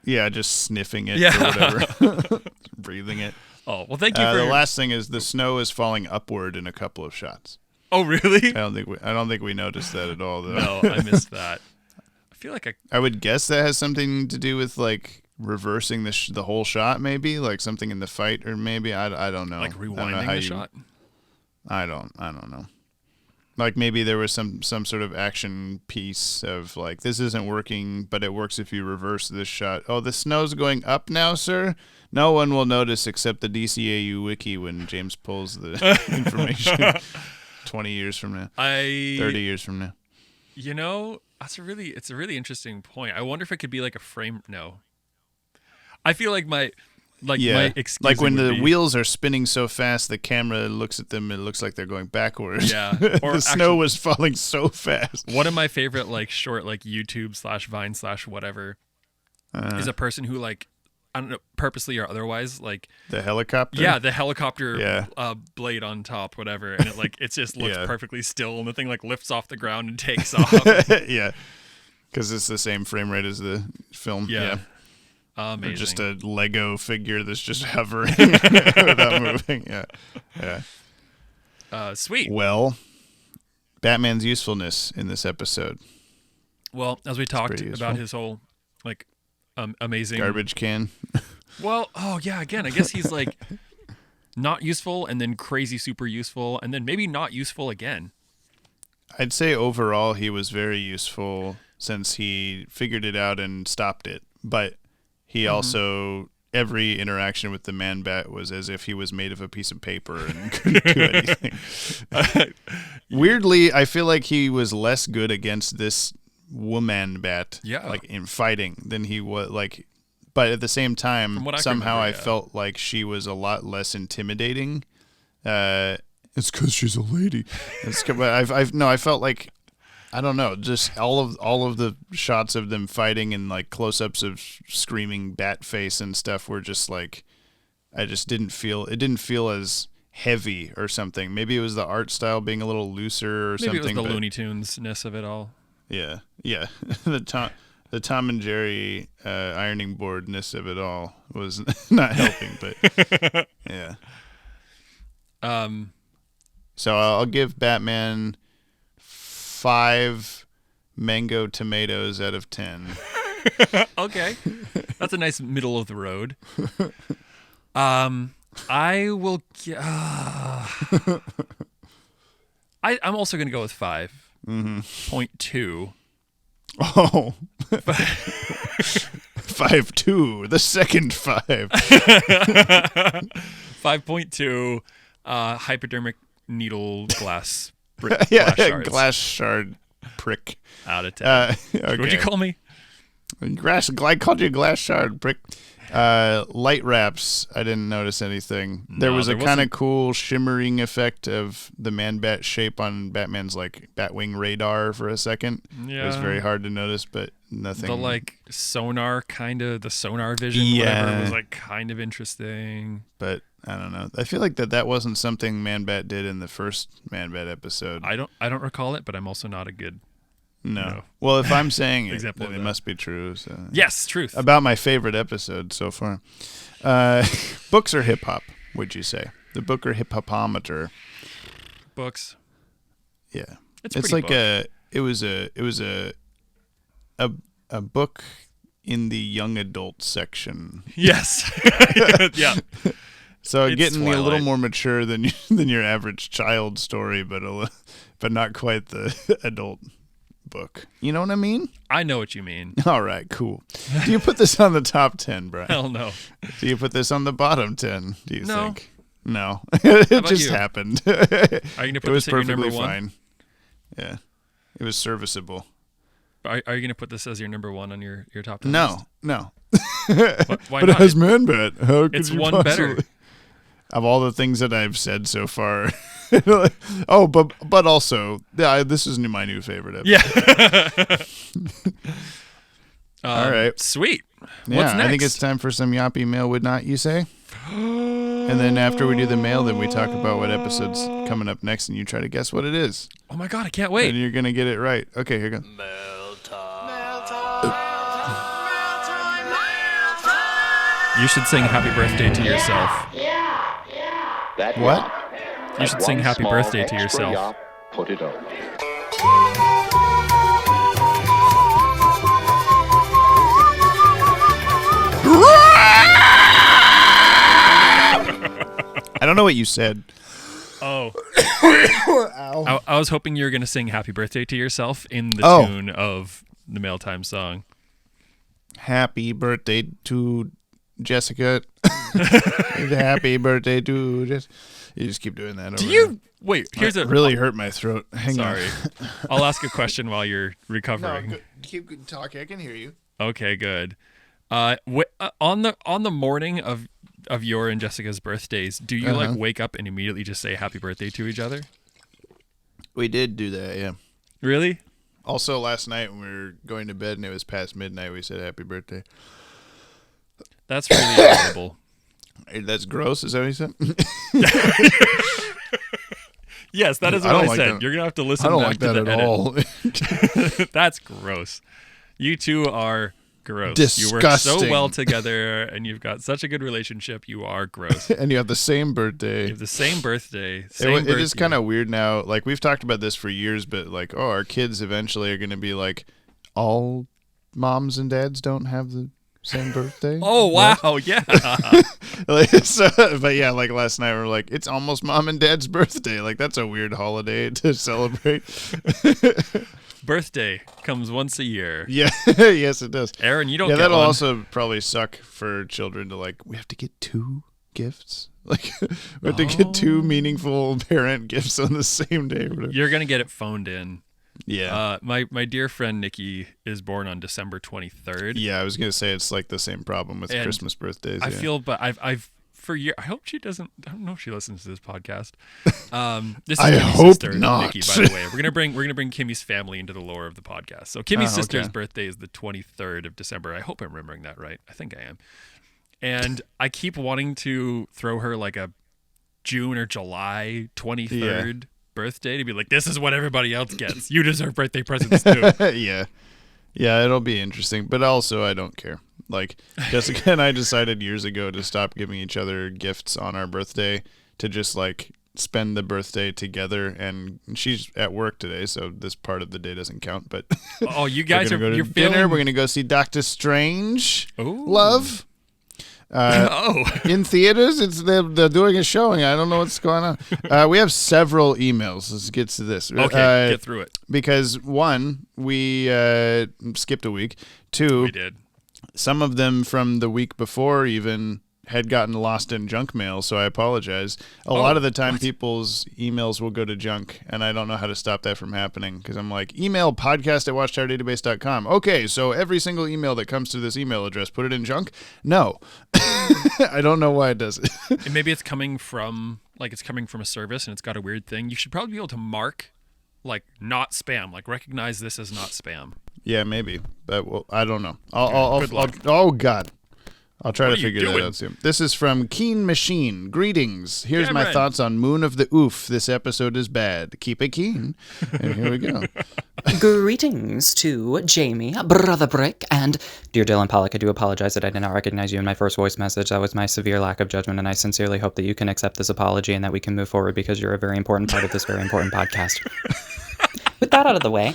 Yeah, just sniffing it Yeah. or whatever. Breathing it. Oh, well, thank you for... The last thing is the snow is falling upward in a couple of shots. Oh, really? I don't think we noticed that at all, though. No, I missed that. I feel like I would guess that has something to do with like reversing the whole shot, maybe like something in the fight, or maybe I don't know. like I don't know rewinding how the shot. I don't know. Like maybe there was some sort of action piece of like, this isn't working, but it works if you reverse this shot. Oh, the snow's going up now, sir? No one will notice except the DCAU wiki when James pulls the information 20 years from now. 30 years from now. You know, it's a really interesting point. I wonder if it could be like a frame. No. I feel like my excuse like when the be, wheels are spinning so fast, the camera looks at them and it looks like they're going backwards. Yeah. Or the snow was falling so fast. One of my favorite like short like YouTube /Vine /whatever is a person who like, I don't know, purposely or otherwise, like the helicopter. Yeah, the helicopter blade on top, whatever, and it just looks perfectly still, and the thing like lifts off the ground and takes off. Yeah, because it's the same frame rate as the film. Yeah. Amazing. Or just a Lego figure that's just hovering without moving. Yeah. Sweet. Well, Batman's usefulness in this episode. Well, as we talked about his whole like amazing garbage can. Well, oh yeah, again, I guess he's like not useful and then crazy super useful and then maybe not useful again. I'd say overall he was very useful since he figured it out and stopped it. But he also, every interaction with the Man-Bat was as if he was made of a piece of paper and couldn't do anything. Weirdly, I feel like he was less good against this woman-Bat, like in fighting, than he was like. but at the same time, From what I can somehow remember, I yeah. felt like she was a lot less intimidating. It's because she's a lady. But I felt like, I don't know, just all of the shots of them fighting and like close-ups of screaming bat face and stuff were just like, it didn't feel as heavy or something. Maybe it was the art style being a little looser or Maybe something. it was the but Looney Tunes-ness of it all. yeah. the Tom and Jerry ironing boardness of it all was not helping, but yeah. So I'll give Batman 5 mango tomatoes out of 10. Okay. That's a nice middle of the road. I will I'm also going to go with 5.2. Oh. 5.2, the second 5. 5.2 hypodermic needle glass glass shards glass shard prick. out of 10. Okay. What'd you call me? I called you a glass shard prick. Light wraps, I didn't notice anything. There No, was a there kind of wasn't. cool shimmering effect of the Man-Bat shape on Batman's like Batwing radar for a second. It was Yeah. very hard to notice, but nothing. The like sonar the sonar vision whatever was like kind of interesting. But I don't know. I feel like that wasn't something Man-Bat did in the first Man-Bat episode. I don't recall it, but I'm also not a good No. Well, if I'm saying it, Example then of it that. must be true. So. Yes, truth. About my favorite episode so far. Books or hip hop, would you say? The book or hip hopometer? Books. Yeah. It's It's pretty like book. it was a book in the young adult section. Yes. Yeah. So It's getting a little Twilight. more mature than your average child story, but not quite the adult book. You know what I mean? I know what you mean. All right, cool. Do you put this on the top 10, Brian? Hell no. Do you put this on the bottom 10, do you No. think? No. It about just you? happened. Are you gonna put It was this at your number perfectly one? fine. Yeah. It was serviceable. Are you gonna put this as your number one on your top 10 No, list? no. Why But not? it has Man-Bat. How could It's you one possibly? better. Of all the things that I've said so far. Oh, but also, yeah, this is my new favorite episode. Yeah. All right. Sweet. Yeah, What's next? I think it's time for some Yoppie Mail, would not you say? And then after we do the mail, then we talk about what episode's coming up next, and you try to guess what it is. Oh my god, I can't wait. And you're going to get it right. Okay, here goes. You should sing happy birthday to yourself. What? You should sing happy birthday to yourself. Put it on. I don't know what you said. Oh. I was hoping you were going to sing happy birthday to yourself in the Oh. tune of the Mail Time song. Happy birthday to Jessica. Happy birthday to Jessica. You just keep doing that. Do you... Wait, here's a... really hurt my throat. Hang Sorry. on. I'll ask a question while you're recovering. Keep talking. I can hear you. Okay, good. On the morning of your and Jessica's birthdays, do you like wake up and immediately just say happy birthday to each other? We did do that, yeah. Really? Also, last night when we were going to bed and it was past midnight, we said happy birthday. That's really adorable. Hey, that's gross, is that what you said? Yes, that is I what don't I like said. that. You're gonna have to listen I don't back like to that the at edit. all. That's gross. You two are gross. You work so Disgusting. well together, and you've got such a good relationship. You are gross. And you have the same You birthday. have the same birthday. It Same birth is year. kind of weird now. Like, we've talked about this for years, but like, oh, our kids eventually are going to be like, all moms and dads don't have the same birthday. Oh wow! Yeah. But yeah, like last night we were like, it's almost mom and dad's birthday. Like, that's a weird holiday to celebrate. Birthday comes once a year. Yeah, yes, it does. Aaron, you don't Yeah, get that'll one. also probably suck for children to like, we have to get 2 gifts. Like, we have to get 2 meaningful parent gifts on the same day. Or whatever. You're gonna get it phoned in. Yeah. My dear friend Nikki is born on December 23rd. Yeah, I was gonna say it's like the same problem with And Christmas birthdays. I yeah. feel, but I've for years. I hope she doesn't. I don't know if she listens to this podcast. This is I Kimmy's hope sister, not. Nikki. By the way, we're gonna bring Kimmy's family into the lore of the podcast. So Kimmy's sister's okay. birthday is the 23rd of December. I hope I'm remembering that right. I think I am. And I keep wanting to throw her like a June or July 23rd birthday to be like, this is what everybody else gets. You deserve birthday presents too. Yeah. Yeah, it'll be interesting. But also, I don't care. Like, Jessica and I decided years ago to stop giving each other gifts on our birthday, to just, like, spend the birthday together. And she's at work today, so this part of the day doesn't count. But Oh, you guys we're gonna are go to you're dinner. feeling. We're going to go see Doctor Strange. Ooh. Love. In theaters, they're doing a showing. I don't know what's going on. We have several emails. Let's get to this. Okay, get through it. Because one, we skipped a week. Two, We did. some of them from the week before even had gotten lost in junk mail, so I apologize. A lot of the time, people's emails will go to junk, and I don't know how to stop that from happening, because I'm like, email podcast@watchtowerdatabase.com. Okay, so every single email that comes to this email address, put it in junk? No. I don't know why it does it. And maybe it's coming from a service and it's got a weird thing. You should probably be able to mark like not spam, like recognize this as not spam. Yeah, maybe, but well, I don't know. Good luck. Oh, God. I'll try What to are you figure that doing? out soon. This is from Keen Machine. Greetings. Here's my Cameron. thoughts on Moon of the Oof. This episode is bad. Keep it keen. And here we go. Greetings to Jamie, Brother Brick, and dear Dylan Pollock. I do apologize that I did not recognize you in my first voice message. That was my severe lack of judgment, and I sincerely hope that you can accept this apology and that we can move forward because you're a very important part of this very important podcast. With that out of the way,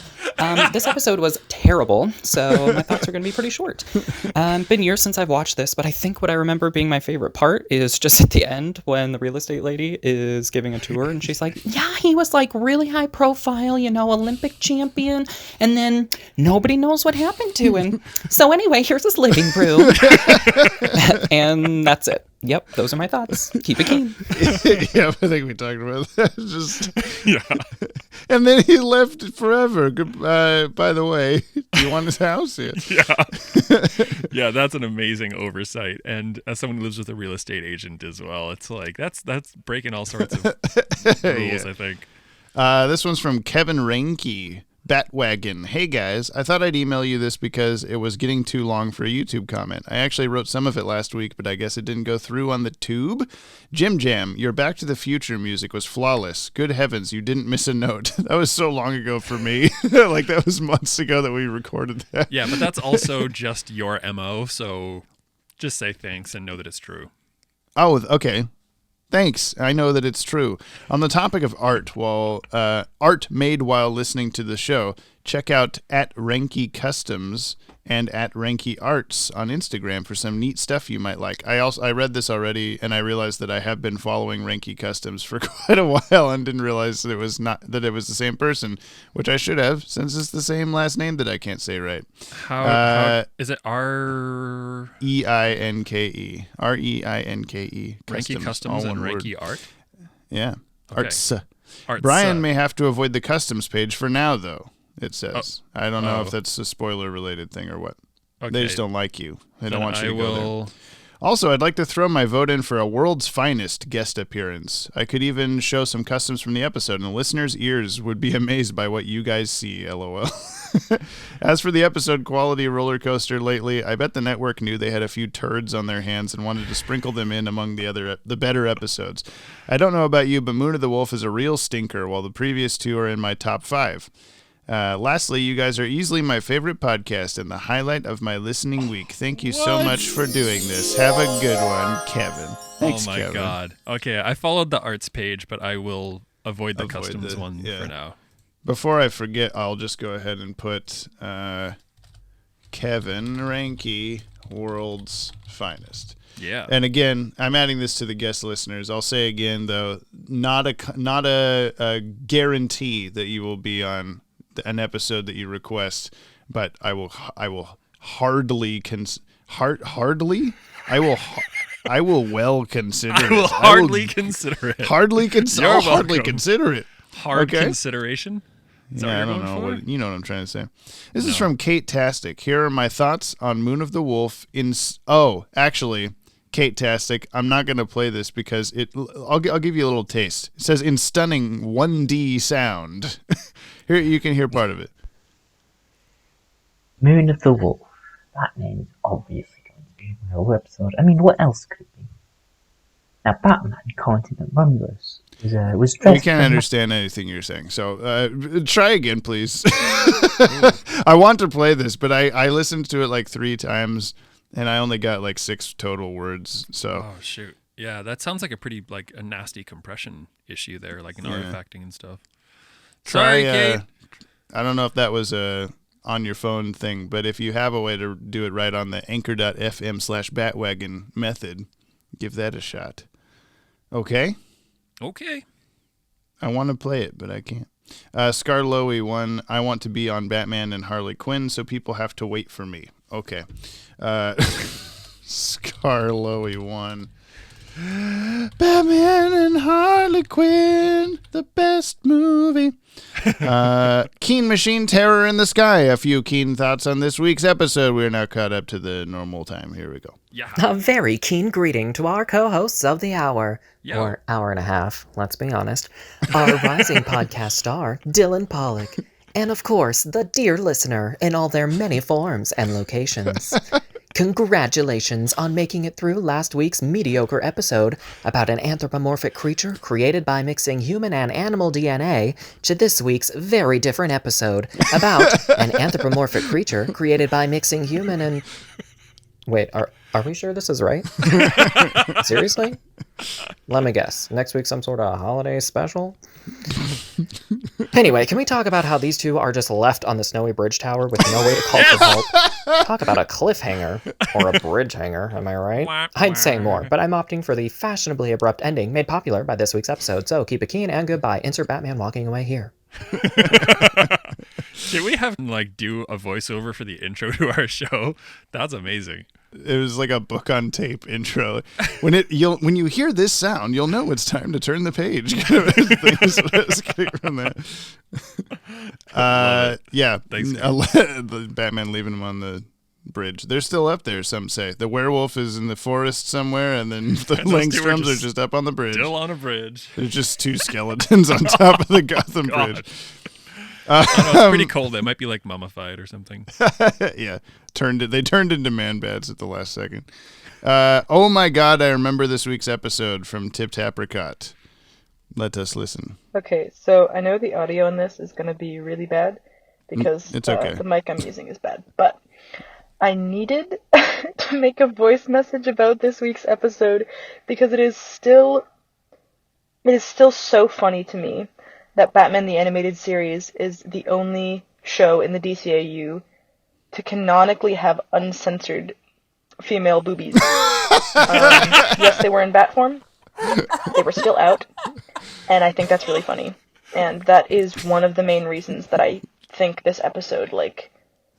this episode was terrible, so my thoughts are going to be pretty short. Been years since I've watched this, but I think what I remember being my favorite part is just at the end when the real estate lady is giving a tour, and she's like, yeah, he was like really high profile, you know, Olympic champion, and then nobody knows what happened to him. So anyway, here's his living room. And that's it. Yep, those are my thoughts. Keep it keen. Yeah, I think we talked about that. Just Yeah. And then he left forever. By the way, do you want his house? Yeah. Yeah, that's an amazing oversight. And as someone who lives with a real estate agent as well, it's like that's breaking all sorts of rules, I think. This one's from Kevin Reinke. Bat-Wagon. Hey guys, I thought I'd email you this because it was getting too long for a YouTube comment. I actually wrote some of it last week, but I guess it didn't go through on the tube. Jim Jam, your Back to the Future music was flawless. Good heavens, you didn't miss a note. That was so long ago for me. Like, that was months ago that we recorded that. Yeah, but that's also just your MO, so just say thanks and know that it's true. Oh, okay. Thanks. I know that it's true. On the topic of art, art made while listening to the show, check out @Renke Customs and @Renke Arts on Instagram for some neat stuff you might like. I read this already, and I realized that I have been following Renke Customs for quite a while and didn't realize that it was the same person, which I should have, since it's the same last name that I can't say right. How is it? R Einke Reinke Renke Customs and Renke Art? Yeah. Okay. Arts. Arts. Brian may have to avoid the customs page for now, though, it says. I don't know Oh. if that's a spoiler-related thing or what. Okay. They just don't like you. They don't Then want you to I go there. will. Also, I'd like to throw my vote in for a World's Finest guest appearance. I could even show some customs from the episode, and the listeners' ears would be amazed by what you guys see, LOL. As for the episode quality roller coaster lately, I bet the network knew they had a few turds on their hands and wanted to sprinkle them in among the better episodes. I don't know about you, but Moon of the Wolf is a real stinker, while the previous two are in my top 5. Lastly, you guys are easily my favorite podcast and the highlight of my listening week. Thank you so much for doing this. Have a good one, Kevin. Thanks, Oh my Kevin. God. Okay, I followed the arts page, but I will avoid the Avoid customs the- one yeah. for now. Before I forget, I'll just go ahead and put Kevin Reinke, World's Finest. Yeah. And again, I'm adding this to the guest listeners. I'll say again, though, not a guarantee that you will be on an episode that you request, but I will hardly I will well consider it. I will hardly consider it. Hardly You're I'll hardly welcome. consider it. Hard Okay. consideration? Yeah, I don't know what you know what I'm trying to say. This is from Kate Tastic. Here are my thoughts on Moon of the Wolf. Actually, Kate Tastic. I'm not going to play this because I'll give you a little taste. It says in stunning 1D sound. Here you can hear part of it. Moon of the Wolf. Batman is obviously going to be a real episode. I mean, what else could it be? Now, Batman, Continent Romulus, was dressed. We can't understand anything you're saying, so try again, please. I want to play this, but I listened to it like 3 times, and I only got like 6 total words. So. Oh shoot! Yeah, that sounds like a nasty compression issue there, like an artifacting and stuff. Sorry, Kate. I don't know if that was on your phone thing, but if you have a way to do it right on the anchor.fm/Bat-Wagon method, give that a shot. Okay. I want to play it, but I can't. Scarlowy 1, I want to be on Batman and Harley Quinn, so people have to wait for me. Okay. Scarlowy 1. Batman and Harley Quinn, the best movie. Keen Machine Terror in the Sky. A few keen thoughts on this week's episode. We are now caught up to the normal time. Here we go. Yeah. A very keen greeting to our co-hosts of the hour, Yo. or hour and a half, let's be honest, our rising podcast star, Dylan Pollock, and of course, the dear listener in all their many forms and locations. Congratulations on making it through last week's mediocre episode about an anthropomorphic creature created by mixing human and animal DNA to this week's very different episode about an anthropomorphic creature created by mixing human and... Wait, are we sure this is right? Seriously? Let me guess. Next week some sort of holiday special? Anyway, can we talk about how these two are just left on the snowy bridge tower with no way to call for help? Talk about a cliffhanger. Or a bridge hanger, am I right? I'd say more, but I'm opting for the fashionably abrupt ending made popular by this week's episode, so keep it keen and goodbye. Insert Batman walking away here. Should we have do a voiceover for the intro to our show? That's amazing. It was like a book on tape intro. When you hear this sound, you'll know it's time to turn the page. Things from that. Yeah. Thanks, the Batman leaving him on the bridge. They're still up there, some say. The werewolf is in the forest somewhere, and then the Langstroms are just up on the bridge. Still on a bridge. There's just 2 skeletons on top of the Gotham Bridge. It's pretty cold. They might be mummified or something. Yeah, they turned into man-bats at the last second. Oh my God, I remember this week's episode from Tip Tapricot. Let us listen. Okay, so I know the audio in this is going to be really bad because it's okay. The mic I'm using is bad, but I needed to make a voice message about this week's episode because it is still so funny to me that Batman the Animated Series is the only show in the DCAU to canonically have uncensored female boobies. Yes, they were in bat form. They were still out. And I think that's really funny. And that is one of the main reasons that I think this episode,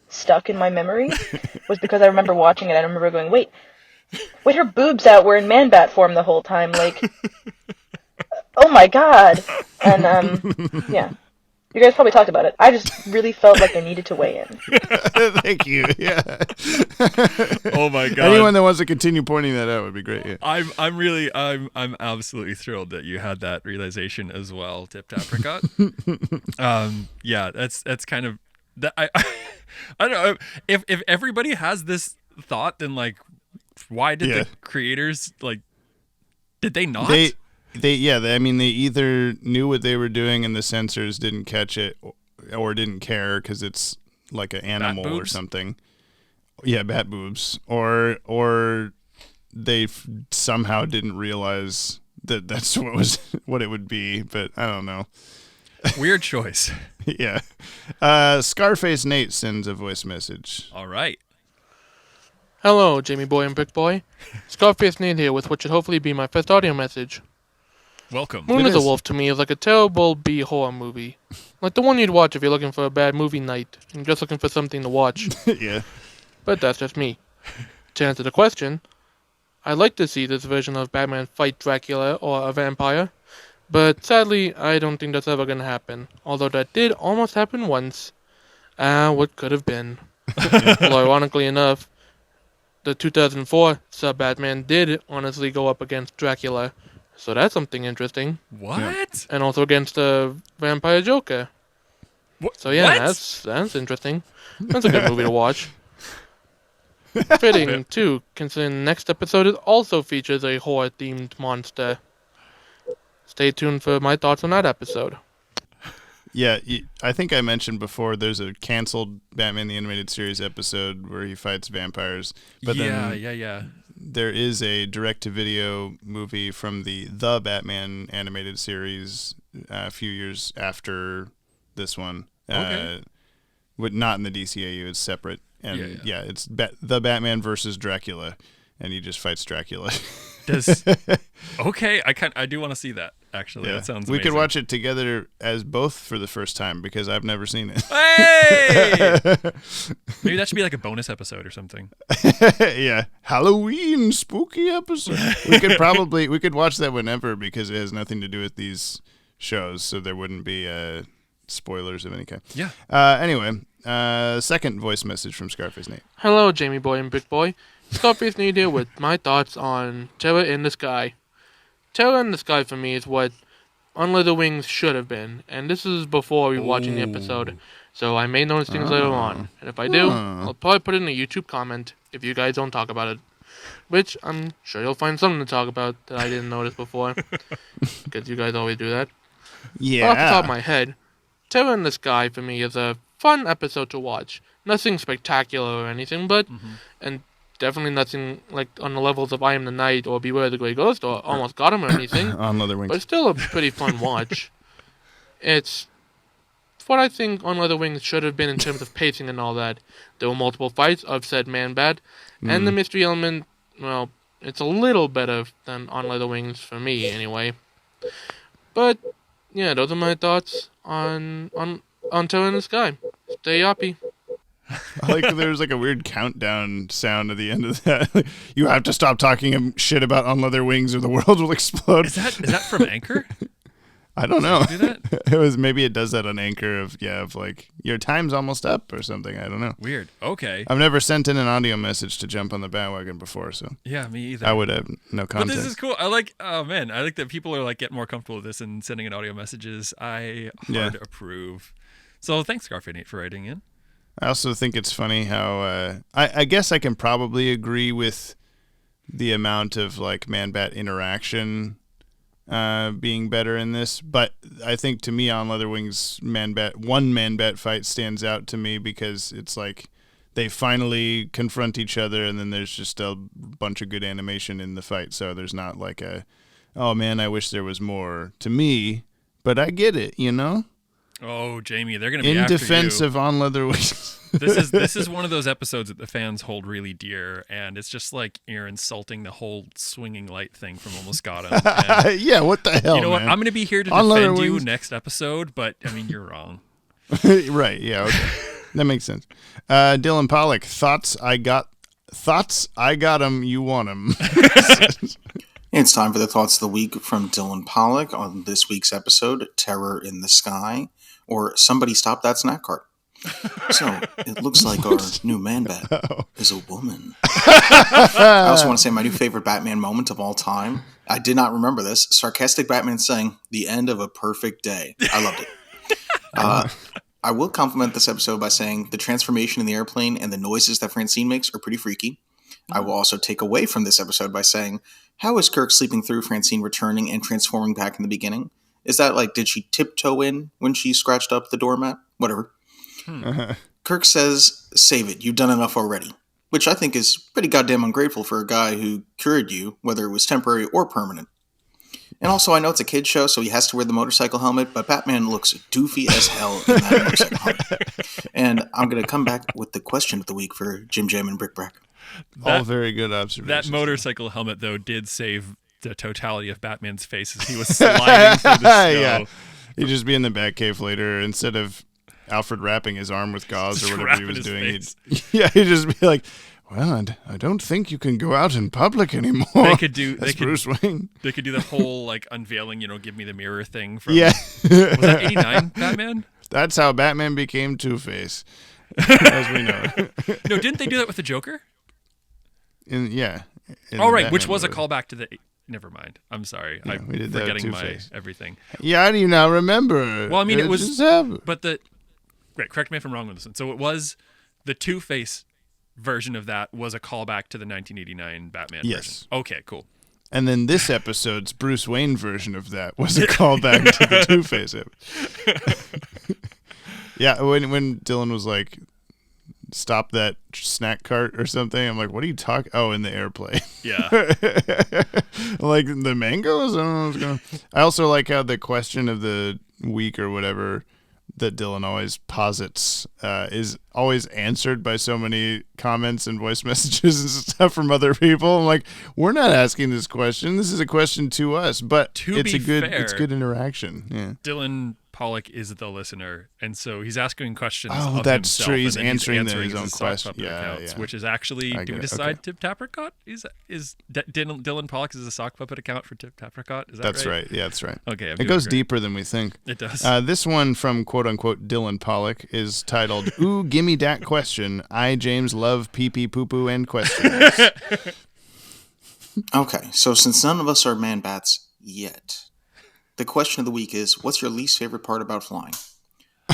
stuck in my memory, was because I remember watching it and I remember going, wait, her boobs out were in man-bat form the whole time, oh my God. And, yeah. You guys probably talked about it. I just really felt like I needed to weigh in. Thank you. Yeah. Oh my God. Anyone that wants to continue pointing that out would be great. Yeah. I'm absolutely thrilled that you had that realization as well, Tip Tapricot. Yeah, that's kind of that. I don't know if everybody has this thought, then why did the creators did they not? They either knew what they were doing and the censors didn't catch it or didn't care because it's like an animal or something. Yeah, bat boobs. Or they somehow didn't realize that that's what it would be, but I don't know. Weird choice. Yeah. Scarface Nate sends a voice message. All right. Hello, Jamie Boy and Brick Boy. Scarface Nate here with what should hopefully be my first audio message. Welcome. Moon of the Wolf to me is like a terrible B horror movie. Like the one you'd watch if you're looking for a bad movie night and just looking for something to watch. Yeah. But that's just me. To answer the question, I'd like to see this version of Batman fight Dracula or a vampire, But sadly, I don't think that's ever going to happen. Although that did almost happen once. What could have been. Well, ironically enough, the 2004 sub-Batman did honestly go up against Dracula. So that's something interesting. What? And also against the Vampire Joker. So yeah, What? that's interesting. That's a good movie to watch. Fitting, too, considering the next episode also features a horror-themed monster. Stay tuned for my thoughts on that episode. Yeah, I think I mentioned before there's a canceled Batman the Animated Series episode where he fights vampires. But Yeah. there is a direct-to-video movie from the Batman animated series a few years after this one. Okay. Not in the DCAU, it's separate. And Yeah. it's the Batman versus Dracula, and he just fights Dracula. Okay, I do want to see that. Actually, that sounds. We could amazing. watch it together as both for the first time because I've never seen it. Hey! Maybe that should be like a bonus episode or something. Yeah, Halloween spooky episode. We could watch that whenever because it has nothing to do with these shows, so there wouldn't be spoilers of any kind. Yeah. Anyway, second voice message from Scarface Nate. Hello, Jamie Boy and Brick Boy. Scarface Nate here with my thoughts on Terror in the Sky. Terror in the Sky for me is what On Leather Wings should have been, and this is before rewatching the episode, so I may notice things later on. And if I do, I'll probably put it in a YouTube comment if you guys don't talk about it. Which I'm sure you'll find something to talk about that I didn't notice before, because you guys always do that. Yeah. Off the top of my head, Terror in the Sky for me is a fun episode to watch. Nothing spectacular or anything, but and definitely nothing like on the levels of I Am the Night or Beware the Grey Ghost or Almost Got Him or anything. On Leather Wings. But it's still a pretty fun watch. It's what I think On Leather Wings should have been in terms of pacing and all that. There were multiple fights of said Man-Bat, and the mystery element, well, it's a little better than On Leather Wings for me anyway. But yeah, those are my thoughts on Terror in the Sky. Stay yoppy. I like there's like a weird countdown sound at the end of that. You have to stop talking shit about On Leather Wings or the world will explode. Is that from Anchor? I don't know. Do that? It was maybe it does that on Anchor of like your time's almost up or something. I don't know. Weird. Okay. I've never sent in an audio message to jump on the Bat-Wagon before, so Yeah, me either. I would have no But context. this is cool. I like that people are like getting more comfortable with this and sending in audio messages. I hard approve. So thanks, Scarface Nate, for writing in. I also think it's funny how I guess I can probably agree with the amount of like Man-Bat interaction being better in this, but I think to me On Leather Wings one Man-Bat fight stands out to me because it's like they finally confront each other and then there's just a bunch of good animation in the fight, so there's not like oh man, I wish there was more to me, but I get it, you know? Oh, Jamie, they're going to be in after defense you. of On Leather Wings. This is one of those episodes that the fans hold really dear, and it's just like you're insulting the whole swinging light thing from Almost Got Him. And Yeah, what the hell, you know what? man? I'm going to be here to On Leather defend you Wings. next episode, but I mean, you're wrong. Right, yeah, okay. That makes sense. Dylan Pollock, thoughts I got them, you want them. It's time for the Thoughts of the Week from Dylan Pollock on this week's episode, Terror in the Sky, or Somebody Stop That Snack Cart. So, it looks like our new Man-Bat is a woman. I also want to say my new favorite Batman moment of all time. I did not remember this. Sarcastic Batman saying, "The end of a perfect day." I loved it. I will compliment this episode by saying the transformation in the airplane and the noises that Francine makes are pretty freaky. I will also take away from this episode by saying, how is Kirk sleeping through Francine returning and transforming back in the beginning? Is that like, did she tiptoe in when she scratched up the doormat? Whatever. Kirk says, save it, you've done enough already. Which I think is pretty goddamn ungrateful for a guy who cured you, whether it was temporary or permanent. And also, I know it's a kid's show, so he has to wear the motorcycle helmet, but Batman looks doofy as hell in that motorcycle helmet. And I'm going to come back with the question of the week for Jim Jam and Brick Brack. All very good observations. That motorcycle helmet, though, did save the totality of Batman's face as he was sliding through the snow. Yeah. He'd just be in the Batcave later instead of Alfred wrapping his arm with gauze or Just whatever he wrapping was his doing. face. He'd just be like, well, I don't think you can go out in public anymore. They could do. That's Bruce Wayne. They could do the whole like unveiling, give me the mirror thing from. Yeah. Was that '89 Batman? That's how Batman became Two-Face, as we know. No, didn't they do that with the Joker? In the which Batman was a movie. callback to the. Never mind. I'm sorry. Yeah, I'm we did that with forgetting my Two-Face. everything. Yeah, how do you now remember? Well, I mean, it was. just happened. But Great, correct me if I'm wrong with this one. So it was the Two-Face version of that was a callback to the 1989 Batman Yes. version. Okay, cool. And then this episode's Bruce Wayne version of that was a callback to the Two-Face episode. Yeah, when Dylan was like, stop that snack cart or something, I'm like, what are you talking? Oh, in the airplane. Yeah. Like the mangoes? I don't know what's going on. I also like how the question of the week or whatever that Dylan always posits is always answered by so many comments and voice messages and stuff from other people. I'm like, we're not asking this question. This is a question to us, but it's good interaction. Yeah. Dylan Pollock is the listener, and so he's asking questions. Oh, of that's himself, true. He's and then answering his his own sock question. puppet Yeah, accounts, yeah. which is actually. I Do we get it. decide Okay. Tip Tapricot? Dylan Pollock is a sock puppet account for Tip Tapricot? Is that That's right? right. Yeah, that's right. Okay, I'm it doing goes great. deeper than we think. It does. This one from quote unquote Dylan Pollock is titled "Ooh, gimme dat question. I James love pee pee poo poo and questions." Okay, so since none of us are man bats yet, the question of the week is, what's your least favorite part about flying?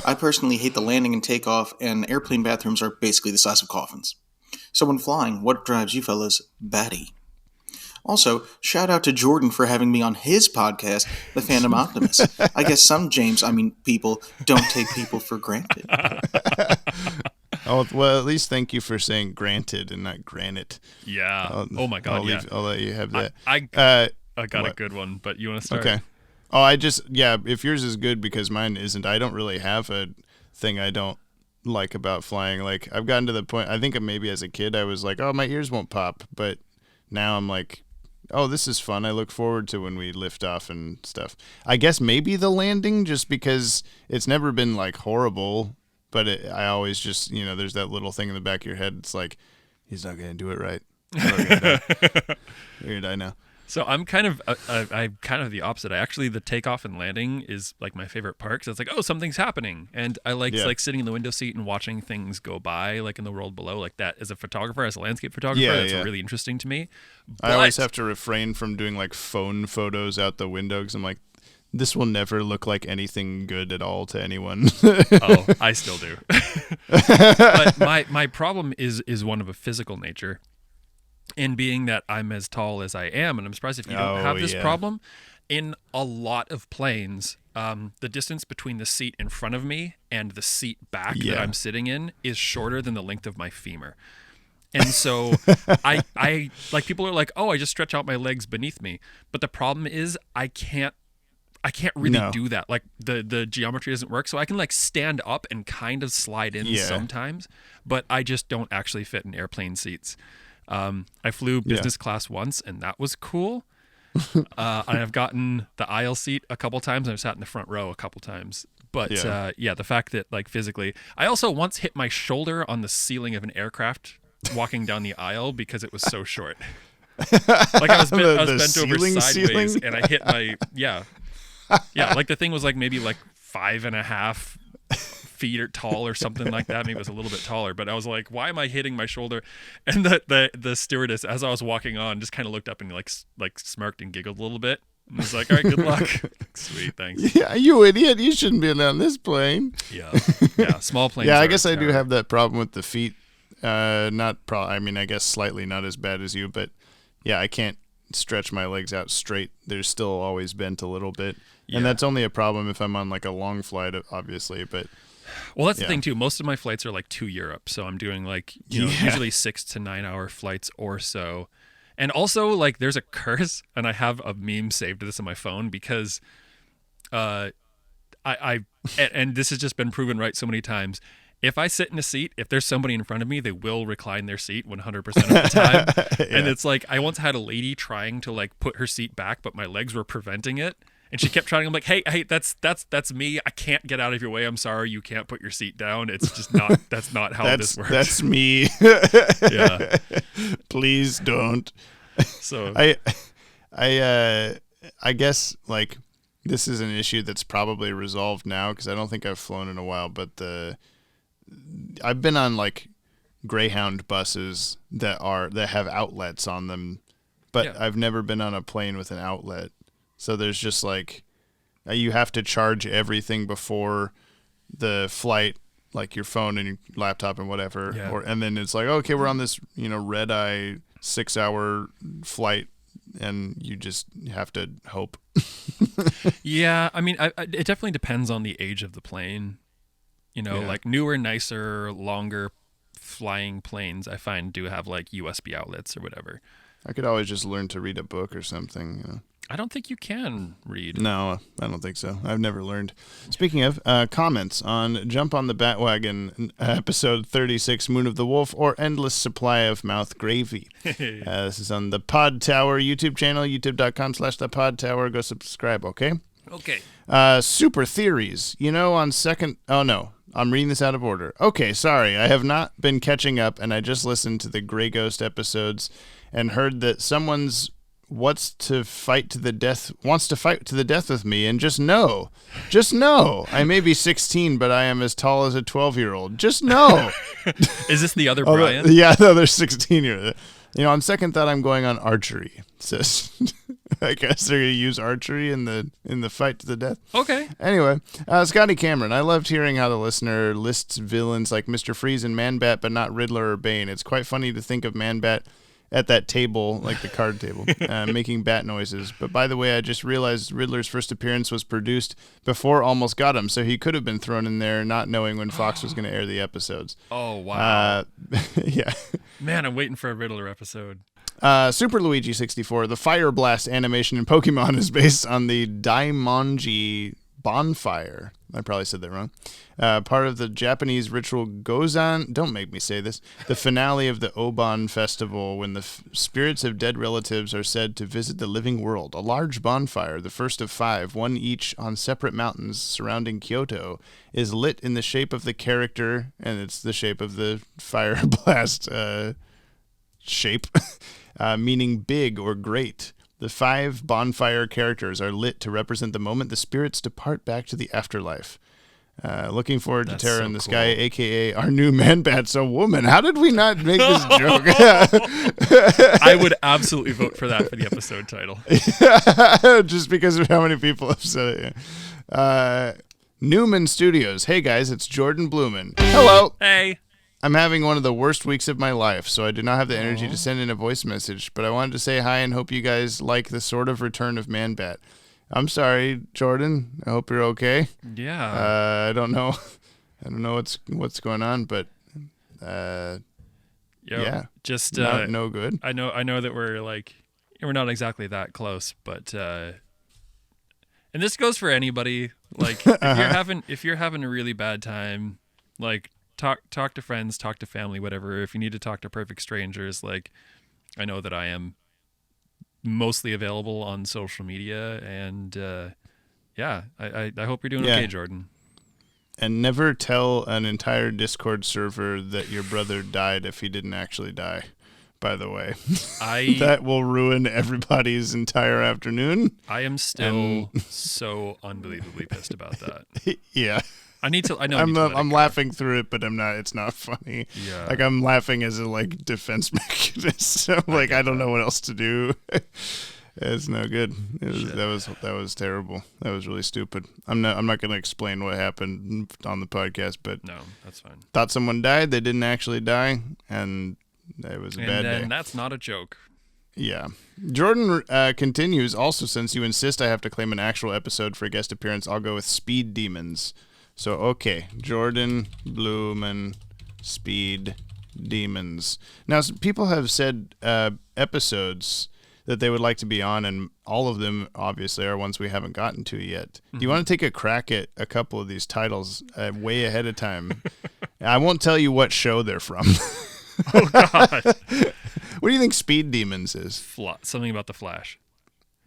I personally hate the landing and takeoff, and airplane bathrooms are basically the size of coffins. So when flying, what drives you fellas batty? Also, shout out to Jordan for having me on his podcast, The Phantom Optimist. I guess some people don't take people for granted. Oh, well, at least thank you for saying granted and not granite. Yeah. Oh my God. I'll let you have that. I got what? a good one, but you want to start? Okay. Oh, if yours is good because mine isn't, I don't really have a thing I don't like about flying. Like, I've gotten to the point, I think maybe as a kid, I was like, oh, my ears won't pop. But now I'm like, oh, this is fun. I look forward to when we lift off and stuff. I guess maybe the landing, just because it's never been like horrible, but I always just, there's that little thing in the back of your head. It's like, he's not going to do it right. We're going to die now. So I'm kind of the opposite. The takeoff and landing is like my favorite part because it's like, oh, something's happening, and I like sitting in the window seat and watching things go by, like in the world below, like that. As a photographer, as a landscape photographer, that's really interesting to me. But I always have to refrain from doing like phone photos out the window because I'm like, this will never look like anything good at all to anyone. Oh, I still do. But my problem is one of a physical nature. And being that I'm as tall as I am, and I'm surprised if you don't have this problem, in a lot of planes, the distance between the seat in front of me and the seat back that I'm sitting in is shorter than the length of my femur. And so I like, people are like, oh, I just stretch out my legs beneath me. But the problem is I can't really do that. Like the geometry doesn't work. So I can like stand up and kind of slide in sometimes, but I just don't actually fit in airplane seats. I flew business class once, and that was cool. I've gotten the aisle seat a couple times, and I've sat in the front row a couple times. But the fact that like physically, I also once hit my shoulder on the ceiling of an aircraft walking down the aisle because it was so short. Like I was bent over sideways, and I hit my like the thing was like maybe like 5.5 feet tall or something like that. Maybe it was a little bit taller, but I was like, why am I hitting my shoulder? And the stewardess, as I was walking on, just kind of looked up and like smirked and giggled a little bit. And was like, all right, good luck. Sweet, thanks. Yeah, you idiot. You shouldn't be on this plane. Yeah, small planes. Yeah, I guess I do have that problem with the feet. I guess slightly not as bad as you, but yeah, I can't stretch my legs out straight. They're still always bent a little bit. Yeah. And that's only a problem if I'm on like a long flight, obviously, but well, that's the thing too. Most of my flights are like to Europe, so I'm doing like usually 6 to 9 hour flights or so. And also, like, there's a curse, and I have a meme saved to this on my phone because, and this has just been proven right so many times. If I sit in a seat, if there's somebody in front of me, they will recline their seat 100% of the time. And it's like, I once had a lady trying to like put her seat back, but my legs were preventing it. And she kept trying. I'm like, hey, that's me. I can't get out of your way. I'm sorry. You can't put your seat down. It's just not. That's not how this works. That's me. Yeah. Please don't. So I guess like this is an issue that's probably resolved now because I don't think I've flown in a while. But I've been on like Greyhound buses that have outlets on them, but I've never been on a plane with an outlet. So there's just like you have to charge everything before the flight, like your phone and your laptop and whatever, and then it's like, okay, we're on this red eye 6-hour flight, and you just have to hope. Yeah, I mean, it definitely depends on the age of the plane. Like newer, nicer, longer flying planes, I find do have like USB outlets or whatever. I could always just learn to read a book or something. I don't think you can read. No, I don't think so. I've never learned. Speaking of, comments on Jump on the Bat-Wagon, episode 36, Moon of the Wolf, or Endless Supply of Mouth Gravy. This is on the Podtower YouTube channel, youtube.com/thepodtower. Go subscribe, okay? Okay. Super theories. On second... Oh, no. I'm reading this out of order. Okay, sorry. I have not been catching up, and I just listened to the Grey Ghost episodes and heard that someone's wants to fight to the death with me, and just know I may be 16, but I am as tall as a 12-year-old. Just know. Is this the other Brian? Yeah, the other 16-year-old. On second thought, I'm going on archery. Sis. I guess they're gonna use archery in the fight to the death. Okay. Anyway, Scotty Cameron, I loved hearing how the listener lists villains like Mr. Freeze and Man-Bat, but not Riddler or Bane. It's quite funny to think of Man-Bat at that table, like the card table, making bat noises. But by the way, I just realized Riddler's first appearance was produced before Almost Got Him, so he could have been thrown in there not knowing when Fox was going to air the episodes. Oh, wow. Yeah. Man, I'm waiting for a Riddler episode. Super Luigi 64, the Fire Blast animation in Pokemon is based on the Daimonji bonfire. I probably said that wrong. Part of the Japanese ritual Gozan, don't make me say this, the finale of the Obon festival when the spirits of dead relatives are said to visit the living world. A large bonfire, the first of 5, one each on separate mountains surrounding Kyoto, is lit in the shape of the character, and it's the shape of the Fire Blast shape, meaning big or great. The 5 bonfire characters are lit to represent the moment the spirits depart back to the afterlife. Looking forward to Terror in the Sky, a.k.a. our new Man-Bat, so woman. How did we not make this joke? I would absolutely vote for that for the episode title. Just because of how many people have said it. Newman Studios. Hey, guys, it's Jordan Blumen. Hello. Hey. I'm having one of the worst weeks of my life, so I do not have the energy to send in a voice message, but I wanted to say hi and hope you guys like the sort of return of Man-Bat. I'm sorry, Jordan. I hope you're okay. Yeah. I don't know what's going on, but yeah. Just no good. I know that we're not exactly that close, but and this goes for anybody. Like if you're having a really bad time, like talk to friends, talk to family, whatever. If you need to talk to perfect strangers, like I know that I am mostly available on social media, and I hope you're doing okay, Jordan. And never tell an entire Discord server that your brother died if he didn't actually die. By the way, that will ruin everybody's entire afternoon. I am still so unbelievably pissed about that. Yeah. I'm laughing through it, but I'm not. It's not funny. Yeah. Like I'm laughing as a defense mechanism. I don't know what else to do. It's no good. That was terrible. That was really stupid. I'm not going to explain what happened on the podcast, but no, that's fine. Thought someone died. They didn't actually die, and it was a bad day. And that's not a joke. Yeah. Jordan continues. Also, since you insist I have to claim an actual episode for a guest appearance, I'll go with Speed Demons. So, okay, Jordan Blumen, Speed Demons. Now, people have said episodes that they would like to be on, and all of them, obviously, are ones we haven't gotten to yet. Mm-hmm. Do you want to take a crack at a couple of these titles way ahead of time? I won't tell you what show they're from. Oh, God. What do you think Speed Demons is? Something about the Flash.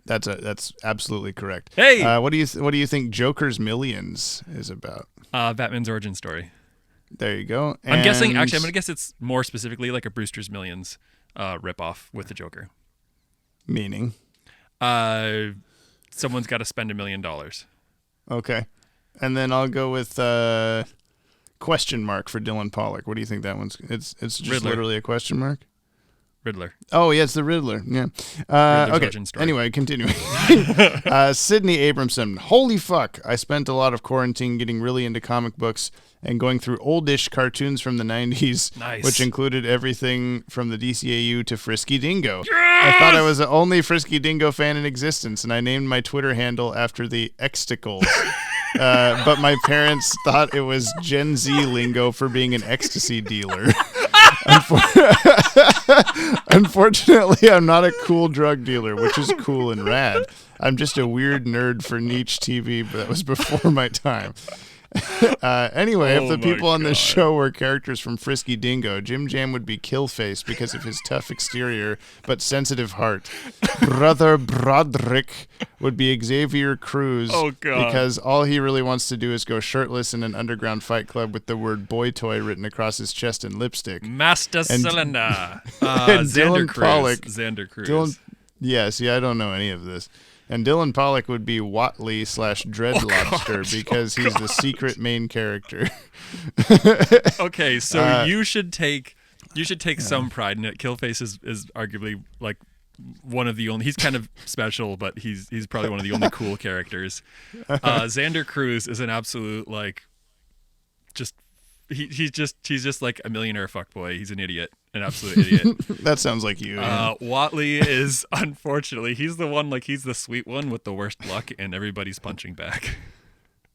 That's absolutely correct. Hey! What do you think Joker's Millions is about? Batman's origin story. There you go. I'm guessing. Actually, I'm gonna guess it's more specifically like a Brewster's Millions ripoff with the Joker. Meaning, someone's got to spend $1 million. Okay, and then I'll go with question mark for Dylan Pollock. What do you think that one's? It's just Riddler. literally a question mark. Riddler. Oh, yeah, it's the Riddler. Yeah. Riddler's Okay. origin story. Anyway, continuing. Sydney Abramson. Holy fuck. I spent a lot of quarantine getting really into comic books and going through oldish cartoons from the 90s, Nice. which included everything from the DCAU to Frisky Dingo. I thought I was the only Frisky Dingo fan in existence, and I named my Twitter handle after the Exticles. But my parents thought it was Gen Z lingo for being an ecstasy dealer. Unfortunately, I'm not a cool drug dealer, which is cool and rad. I'm just a weird nerd for niche TV, but that was before my time. Anyway, if the people on this show were characters from Frisky Dingo, Jim Jam would be Killface because of his tough exterior but sensitive heart. Brother Broderick would be Xavier Cruz because all he really wants to do is go shirtless in an underground fight club with the word boy toy written across his chest in lipstick. Master Cylinder. And Xander Dylan Cruz. Pollock. Xander Cruz. I don't know any of this. And Dylan Pollock would be Watley / Dread Lobster because he's the secret main character. Okay, so you should take some pride in it. Killface is arguably like one of the only. He's kind of special, but he's probably one of the only cool characters. Xander Cruz is an absolute like, just he's just like a millionaire fuckboy. He's an idiot, an absolute idiot. That sounds like you. Watley is unfortunately he's the one, like he's the sweet one with the worst luck, and everybody's punching back.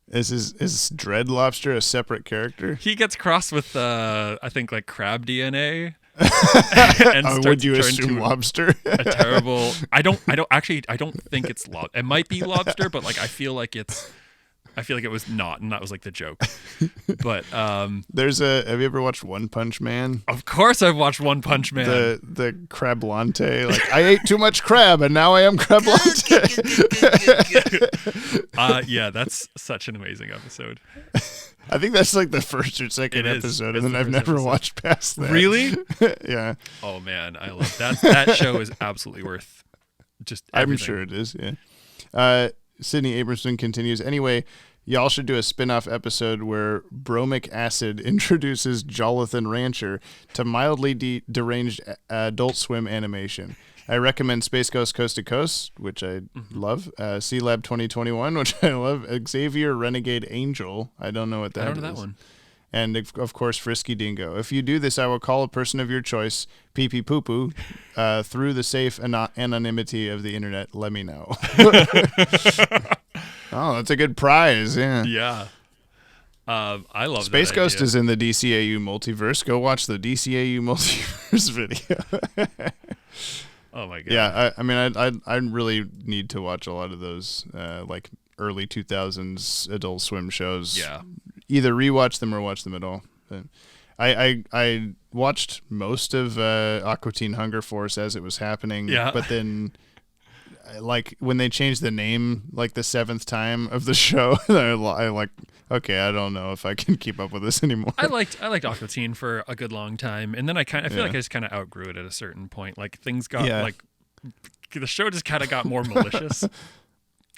Is Dread Lobster a separate character? He gets crossed with I think like crab DNA. And would you turn assume to lobster? A terrible. I don't think it's it might be lobster, but like I feel like it was not, and that was like the joke. But have you ever watched One Punch Man? Of course I've watched One Punch Man. The Crablante. Like, I ate too much crab and now I am Crablante. Yeah, that's such an amazing episode. I think that's like the first or second episode, and then I've never watched past that. Really? Yeah. Oh man, I love that. That show is absolutely worth just everything. I'm sure it is, yeah. Sydney Abramson continues, anyway, y'all should do a spin-off episode where bromic acid introduces Jonathan Rancher to mildly deranged Adult Swim animation. I recommend Space Ghost Coast to Coast, which I love. C-Lab 2021, which I love. Xavier Renegade Angel. I don't know what that is. I don't know that one. And, of course, Frisky Dingo. If you do this, I will call a person of your choice, pee-pee poo-poo, through the safe anonymity of the internet. Let me know. Oh, that's a good prize, yeah. Yeah. I love Space that Ghost idea. is in the DCAU multiverse. Go watch the DCAU multiverse video. Oh my god. Yeah, I mean, I really need to watch a lot of those like early 2000s Adult Swim shows. Yeah. Either rewatch them or watch them at all. But I watched most of Aqua Teen Hunger Force as it was happening. Yeah. But then, like when they changed the name like the 7th time of the show, I like, okay, I don't know if I can keep up with this anymore. I liked Aqua Teen for a good long time, and then I feel like I just kind of outgrew it at a certain point. Like things got like the show just kind of got more malicious.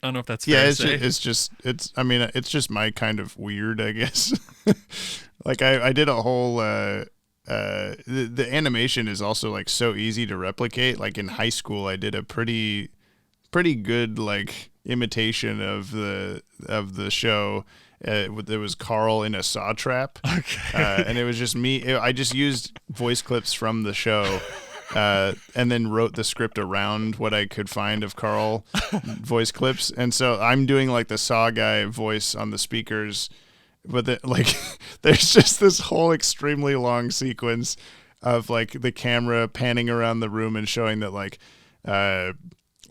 I don't know if that's fair to say. It's just my kind of weird, I guess. Like I did a whole the animation is also like so easy to replicate. Like in high school, I did a pretty good like imitation of the show. There was Carl in a saw trap, and it was just me. I just used voice clips from the show, and then wrote the script around what I could find of Carl voice clips. And so I'm doing like the saw guy voice on the speakers, but there's just this whole extremely long sequence of like the camera panning around the room and showing that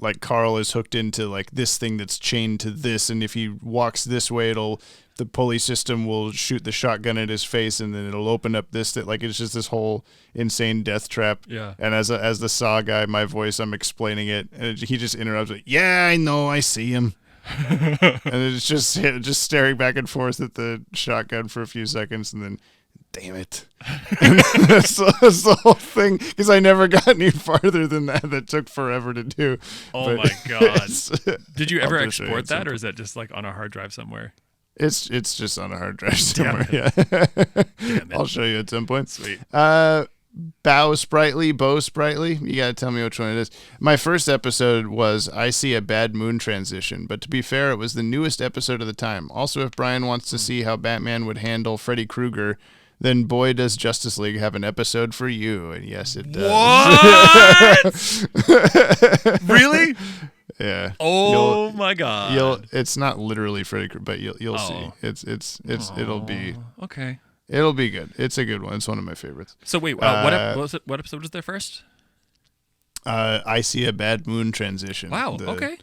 like Carl is hooked into like this thing that's chained to this, and if he walks this way, the pulley system will shoot the shotgun at his face, and then it'll open up this. That like it's just this whole insane death trap. Yeah. And as the Saw guy, my voice, I'm explaining it, and he just interrupts it. Yeah, I know, I see him. And it's just staring back and forth at the shotgun for a few seconds, and then, damn it. that's the whole thing, because I never got any farther than that. That took forever to do. Oh my god! Did you ever export that, or is that just like on a hard drive somewhere? It's just on a hard drive somewhere. Damn Yeah. I'll show you at some point. Sweet. Bo Sprightly. You gotta tell me which one it is. My first episode was I See a Bad Moon Transition, but to be fair, it was the newest episode of the time. Also, if Brian wants to see how Batman would handle Freddy Krueger, then boy does Justice League have an episode for you. And yes, it does. What? Really? Yeah. Oh my god. It's not literally Freddy Krueger, but you'll see. It'll be okay. It'll be good. It's a good one. It's one of my favorites. So wait, what episode was there first? I See a Bad Moon Transition. Wow. Okay.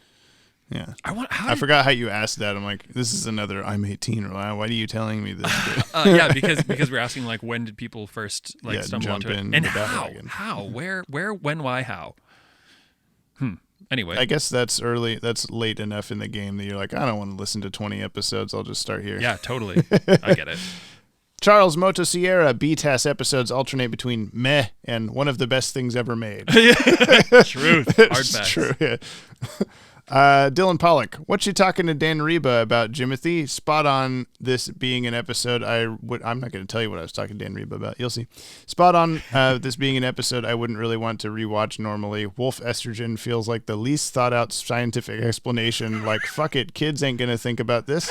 Yeah. I forgot how you asked that. I'm like, this is another I'm 18. Why are you telling me this? Yeah, because we're asking like when did people first stumble onto it, and the how? Bat-Wagon. How? Where? When? Why? How? Anyway, I guess that's early. That's late enough in the game that you're like, I don't want to listen to 20 episodes. I'll just start here. Yeah, totally. I get it. Charles Motosierra, BTAS episodes alternate between meh and one of the best things ever made. Truth. Hard facts. True. Yeah. Dylan Pollock, what you talking to Dan Reba about, Jimothy? Spot on this being an episode I'm not going to tell you what I was talking to Dan Reba about. You'll see. Spot on this being an episode I wouldn't really want to rewatch normally. Wolf estrogen feels like the least thought out scientific explanation. Like, fuck it, kids ain't going to think about this.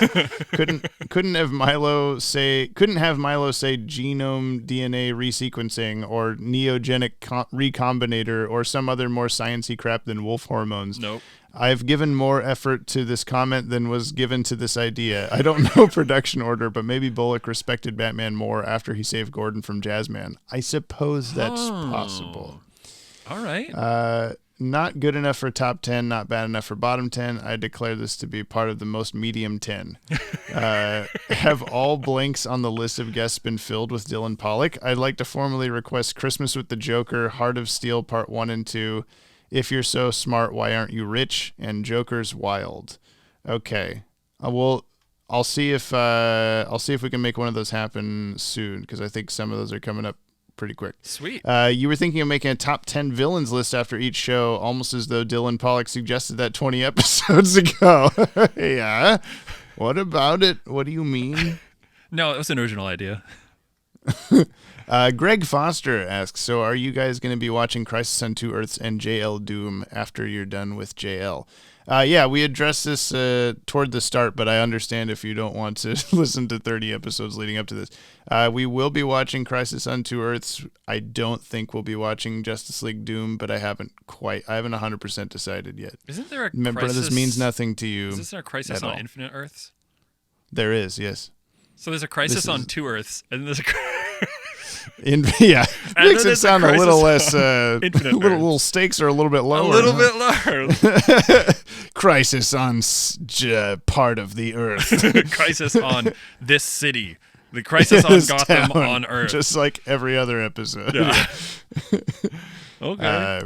Couldn't have Milo say genome DNA resequencing or neogenic recombinator or some other more sciencey crap than wolf hormones. Nope. I've given more effort to this comment than was given to this idea. I don't know production order, but maybe Bullock respected Batman more after he saved Gordon from Jazzman. I suppose that's possible. All right. Not good enough for top 10, not bad enough for bottom 10. I declare this to be part of the most medium 10. Have all blanks on the list of guests been filled with Dylan Pollock? I'd like to formally request Christmas with the Joker, Heart of Steel Part 1 and 2, If You're So Smart, Why Aren't You Rich? And Joker's Wild. Okay. I'll see if we can make one of those happen soon, because I think some of those are coming up pretty quick. Sweet. You were thinking of making a top 10 villains list after each show, almost as though Dylan Pollock suggested that 20 episodes ago. Yeah. What about it? What do you mean? No, it was an original idea. Greg Foster asks, so are you guys going to be watching Crisis on Two Earths and JL Doom after you're done with JL? Yeah, we addressed this toward the start, but I understand if you don't want to listen to 30 episodes leading up to this. We will be watching Crisis on Two Earths. I don't think we'll be watching Justice League Doom, but I haven't 100% decided yet. Isn't there a Remember, crisis? This means nothing to you. Is there a Crisis on all. Infinite Earths? There is, yes. So there's a Crisis on Two Earths, and there's a yeah, and makes it sound a little less. Little stakes are a little bit lower. A little bit lower. Crisis on part of the Earth. Crisis on this city. The Crisis on Gotham town, on Earth. Just like every other episode. Yeah. Okay.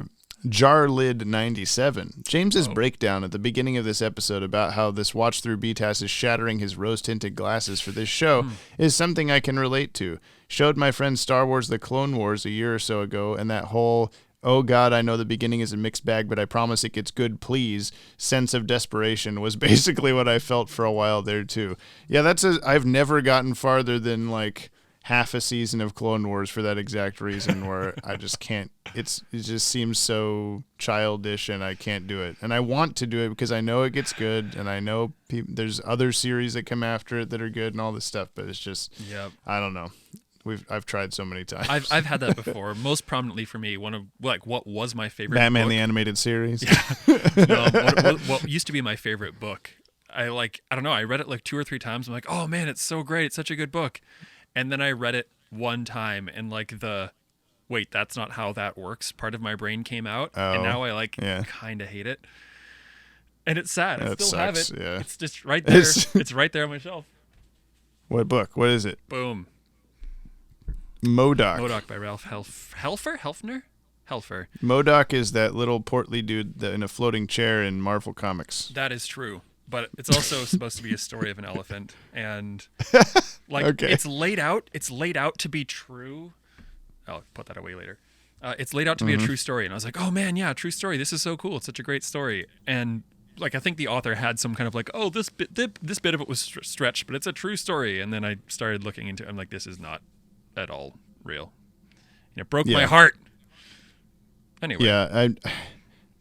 Jarlid97. James's breakdown at the beginning of this episode about how this watch through BTAS is shattering his rose-tinted glasses for this show is something I can relate to. Showed my friend Star Wars The Clone Wars a year or so ago, and that whole, oh God, I know the beginning is a mixed bag, but I promise it gets good, please, sense of desperation was basically what I felt for a while there too. Yeah, I've never gotten farther than like half a season of Clone Wars for that exact reason, where I just can't. It just seems so childish, and I can't do it. And I want to do it because I know it gets good, and I know there's other series that come after it that are good and all this stuff. But it's just, I don't know. I've tried so many times. I've had that before. Most prominently for me, one of what was my favorite Batman book. the Animated Series. Yeah. No, what used to be my favorite book. I don't know. I read it like 2 or 3 times. I'm like, oh man, it's so great. It's such a good book. And then I read it one time, and like wait, that's not how that works. Part of my brain came out, and now I kind of hate it. And it's sad. I That still have sucks, it. yeah. It's just right there. It's- It's right there on my shelf. What book? What is it? Boom. MODOK. MODOK by Ralph Helfer? MODOK is that little portly dude in a floating chair in Marvel Comics. That is true. But it's also supposed to be a story of an elephant. And like Okay. it's laid out to be true. I'll put that away later. It's laid out to be a true story. And I was like, oh man, yeah, true story. This is so cool. It's such a great story. And like I think the author had some kind of like, oh, this bit of it was stretched, but it's a true story. And then I started looking into it. I'm like, this is not at all real. And it broke my heart. Anyway. Yeah,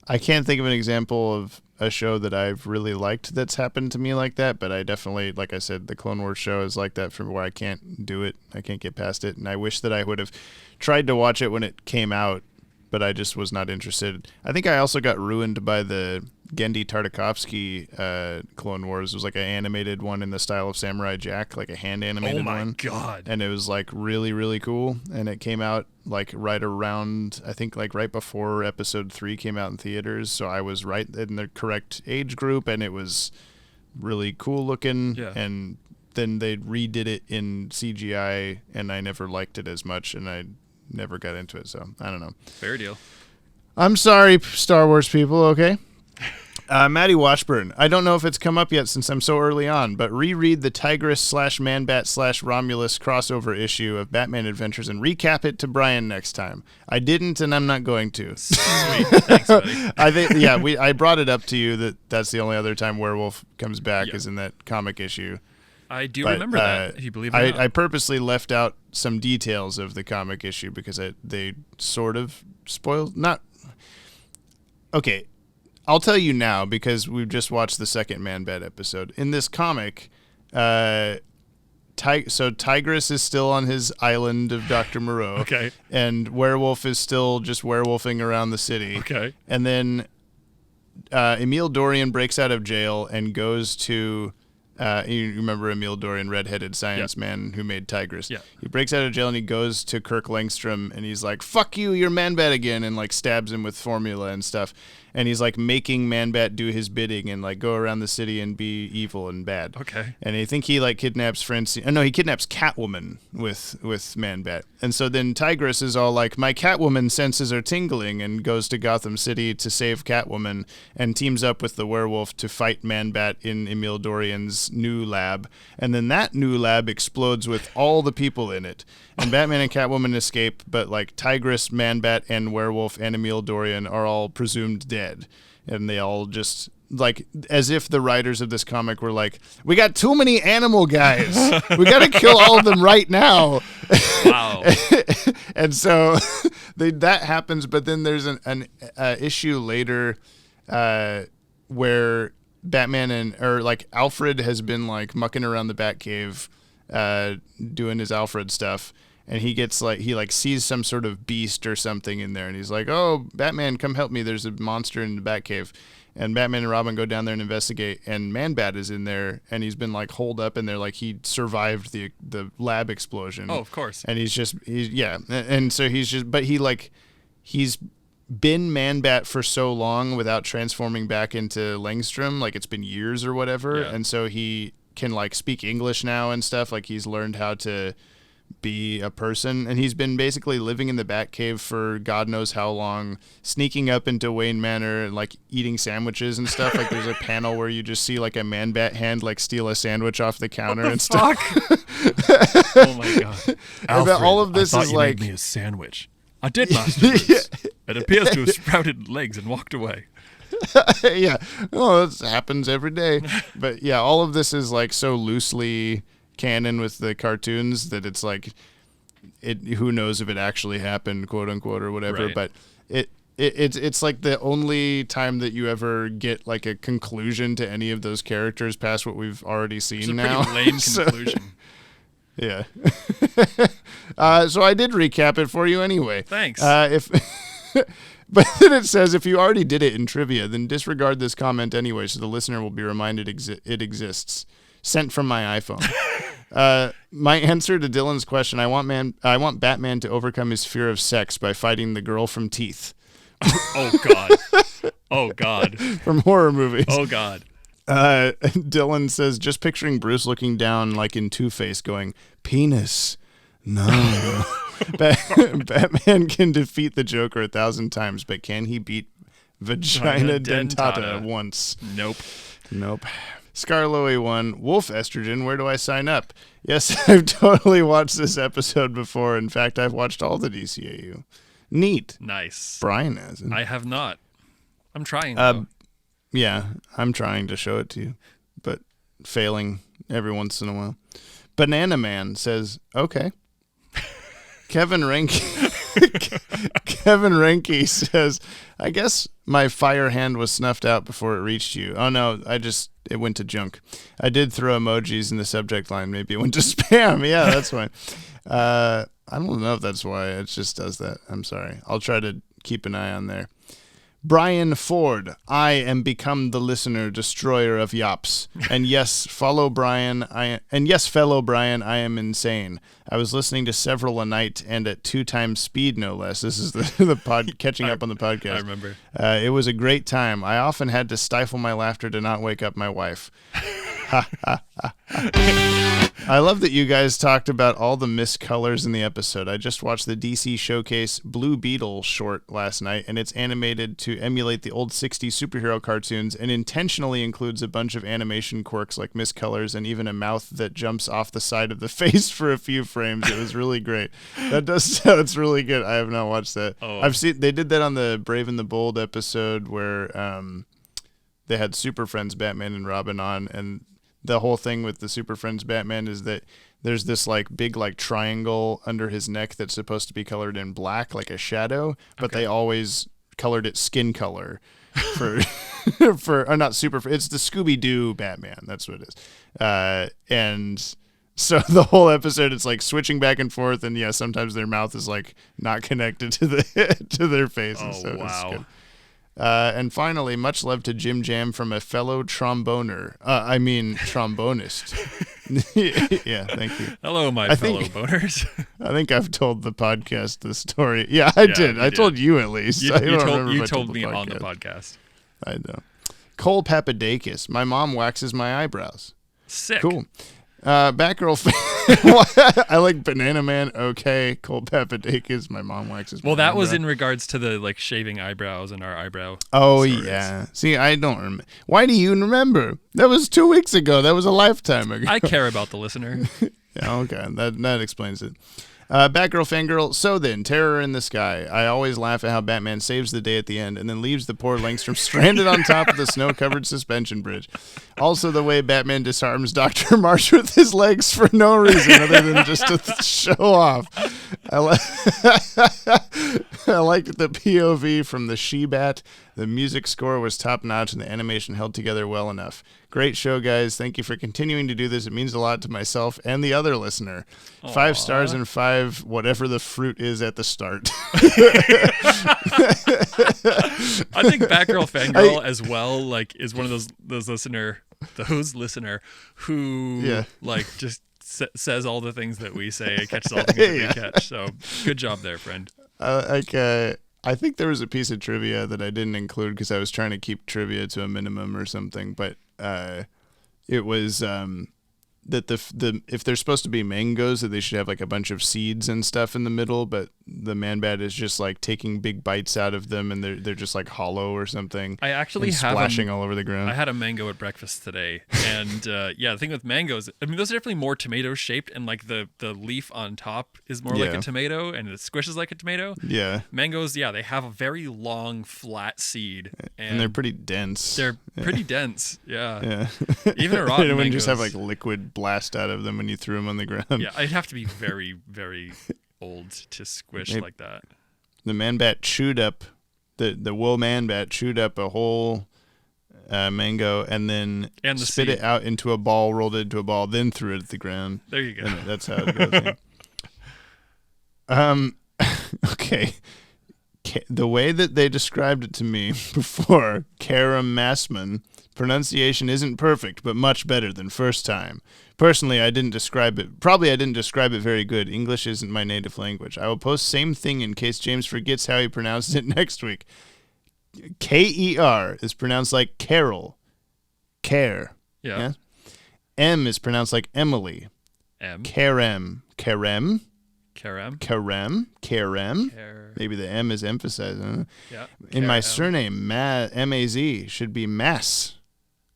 I can't think of an example of a show that I've really liked that's happened to me like that, but I definitely, like I said, the Clone Wars show is like that from where I can't do it. I can't get past it, and I wish that I would have tried to watch it when it came out, but I just was not interested. I think I also got ruined by the Gendy Tartakovsky Clone Wars. It was like an animated one in the style of Samurai Jack, like a hand animated one. Oh my god. And it was like really, really cool. And it came out like right around, I think like right before episode 3 came out in theaters. So I was right in the correct age group, and it was really cool looking. Yeah. And then they redid it in CGI, and I never liked it as much, and I never got into it. So I don't know. Fair deal. I'm sorry, Star Wars people, okay? Maddie Washburn. I don't know if it's come up yet since I'm so early on, but reread the Tigress/Manbat/Romulus crossover issue of Batman Adventures and recap it to Brian next time. I didn't, and I'm not going to. Sweet. Thanks, buddy. I think, I brought it up to you that's the only other time Werewolf comes back is in that comic issue. I do remember that, if you believe it or not. I purposely left out some details of the comic issue because they sort of spoiled. Okay, I'll tell you now because we've just watched the second Man-Bat episode. In this comic, Tigress is still on his island of Dr. Moreau. Okay. And Werewolf is still just werewolfing around the city. Okay. And then Emil Dorian breaks out of jail and goes to... you remember Emil Dorian, redheaded science man who made Tigress. Yeah. He breaks out of jail and he goes to Kirk Langstrom and he's like, fuck you, you're Man-Bat again, and like stabs him with formula and stuff. And he's like making Man-Bat do his bidding and like go around the city and be evil and bad. Okay. And I think he like kidnaps Francine. Oh, no, he kidnaps Catwoman with Man-Bat. And so then Tigress is all like, my Catwoman senses are tingling, and goes to Gotham City to save Catwoman and teams up with the werewolf to fight Man-Bat in Emil Dorian's new lab. And then that new lab explodes with all the people in it. And Batman and Catwoman escape, but like Tigress, Man-Bat, and Werewolf and Emil Dorian are all presumed dead. And they all just, like, as if the writers of this comic were like, we got too many animal guys. We got to kill all of them right now. Wow. And so that happens, but then there's an issue later where Batman Alfred has been like mucking around the Batcave doing his Alfred stuff. And he gets he sees some sort of beast or something in there, and he's like, "Oh, Batman, come help me! There's a monster in the Batcave." And Batman and Robin go down there and investigate, and Man-Bat is in there, and he's been like holed up in there, like he survived the lab explosion. Oh, of course. And he's been Man-Bat for so long without transforming back into Langstrom, like it's been years or whatever, and so he can like speak English now and stuff. Like he's learned how to be a person, and he's been basically living in the Batcave for God knows how long, sneaking up into Wayne Manor and like eating sandwiches and stuff. Like there's a panel where you just see like a Man-Bat hand like steal a sandwich off the counter and stuff. Oh my god! Alfred, all of this I thought is you like made me a sandwich. I did, Master Bruce. It appears to have sprouted legs and walked away. Yeah, well, this happens every day. But yeah, all of this is like so loosely canon with the cartoons that it's like who knows if it actually happened, quote unquote, or whatever. Right. But it's like the only time that you ever get like a conclusion to any of those characters past what we've already seen It's a now. pretty lame conclusion. Yeah. So I did recap it for you anyway. Thanks. But then it says, if you already did it in trivia, then disregard this comment anyway, so the listener will be reminded it exists. Sent from my iPhone. My answer to Dylan's question: I want Batman to overcome his fear of sex by fighting the girl from Teeth. Oh God. Oh God. From horror movies. Oh God. Dylan says, just picturing Bruce looking down like in Two-Face going, penis. No. Batman can defeat the Joker 1,000 times, but can he beat Vagina Dentata once? Nope. Scarloey 1, Wolf Estrogen, where do I sign up? Yes, I've totally watched this episode before. In fact, I've watched all the DCAU. Neat. Nice. Brian hasn't. I have not. I'm trying, though. Yeah, I'm trying to show it to you, but failing every once in a while. Banana Man says, okay. Kevin Renke says, I guess my fire hand was snuffed out before it reached you. Oh no, it went to junk. I did throw emojis in the subject line. Maybe it went to spam. Yeah, that's why. I don't know if that's why. It just does that. I'm sorry. I'll try to keep an eye on there. Brian Ford, I am become the listener destroyer of yops. And yes, fellow Brian, I am insane. I was listening to several a night and at 2 times speed, no less. This is the pod catching up on the podcast. I remember. It was a great time. I often had to stifle my laughter to not wake up my wife. I love that you guys talked about all the miscolors in the episode. I just watched the DC Showcase Blue Beetle short last night, and it's animated to emulate the old 60s superhero cartoons and intentionally includes a bunch of animation quirks like miscolors and even a mouth that jumps off the side of the face for a few frames. It was really great. That's really good. I have not watched that. I've seen they did that on the Brave and the Bold episode where they had Super Friends Batman and Robin on, and the whole thing with the Super Friends Batman is that there's this like big like triangle under his neck that's supposed to be colored in black like a shadow, but they always colored it skin color for or not super. It's the Scooby-Doo Batman. That's what it is. And so the whole episode, it's like switching back and forth, and yeah, sometimes their mouth is like not connected to the to their face. And so wow. It's good. And finally, much love to Jim Jam from a fellow trombonist. Yeah, thank you. Hello, my fellow boners. I think I've told the podcast the story. Yeah, I did. I told you at least. You told me on the podcast. I know. Cole Papadakis. My mom waxes my eyebrows. Sick. Cool. Batgirl. I like Banana Man. Okay. Cole Papadakis. My mom waxes. Well, that was in regards to the like shaving eyebrows and our eyebrow. Oh stories. Yeah. See, I don't remember. Why do you remember? That was 2 weeks ago. That was a lifetime ago. I care about the listener. Yeah. Okay. That explains it. Batgirl fangirl. So then, terror in the sky. I always laugh at how Batman saves the day at the end and then leaves the poor Langstrom stranded on top of the snow-covered suspension bridge. Also, the way Batman disarms Dr. Marsh with his legs for no reason other than just to show off. I like the POV from the She-Bat. The music score was top-notch and the animation held together well enough. Great show, guys. Thank you for continuing to do this. It means a lot to myself and the other listener. Aww. 5 stars and 5 whatever the fruit is at the start. I think Batgirl Fangirl as well, like, is one of those listener who like just says all the things that we say and catches all the things that we catch. So good job there, friend. I think there was a piece of trivia that I didn't include because I was trying to keep trivia to a minimum or something, but it was that the if they're supposed to be mangoes, that they should have like a bunch of seeds and stuff in the middle, but the Man-Bat is just like taking big bites out of them and they're just like hollow or something. I actually splashing all over the ground. I had a mango at breakfast today, and the thing with mangoes, I mean, those are definitely more tomato shaped, and like the leaf on top is more like a tomato, and it squishes like a tomato. Yeah, mangoes, they have a very long flat seed, and they're pretty dense. They're pretty dense. Yeah. Even a rotten mangoes just have like liquid blast out of them when you threw them on the ground. Yeah, I'd have to be very, very old to squish like that. The Man-Bat chewed up the wool Man-Bat chewed up a whole mango and then spit it out into a ball, rolled it into a ball, then threw it at the ground. There you go. And that's how it goes. Okay. the way that they described it to me before, Karam Massman, pronunciation isn't perfect, but much better than first time. Personally, I didn't describe it very good. English isn't my native language. I will post same thing in case James forgets how he pronounces it next week. K-E-R is pronounced like Carol. Care. Yeah. M is pronounced like Emily. M. Karem. Karem. Karem. Karem. Karem. Maybe the M is emphasized. Yeah. In my surname, M-A-Z, should be Mass.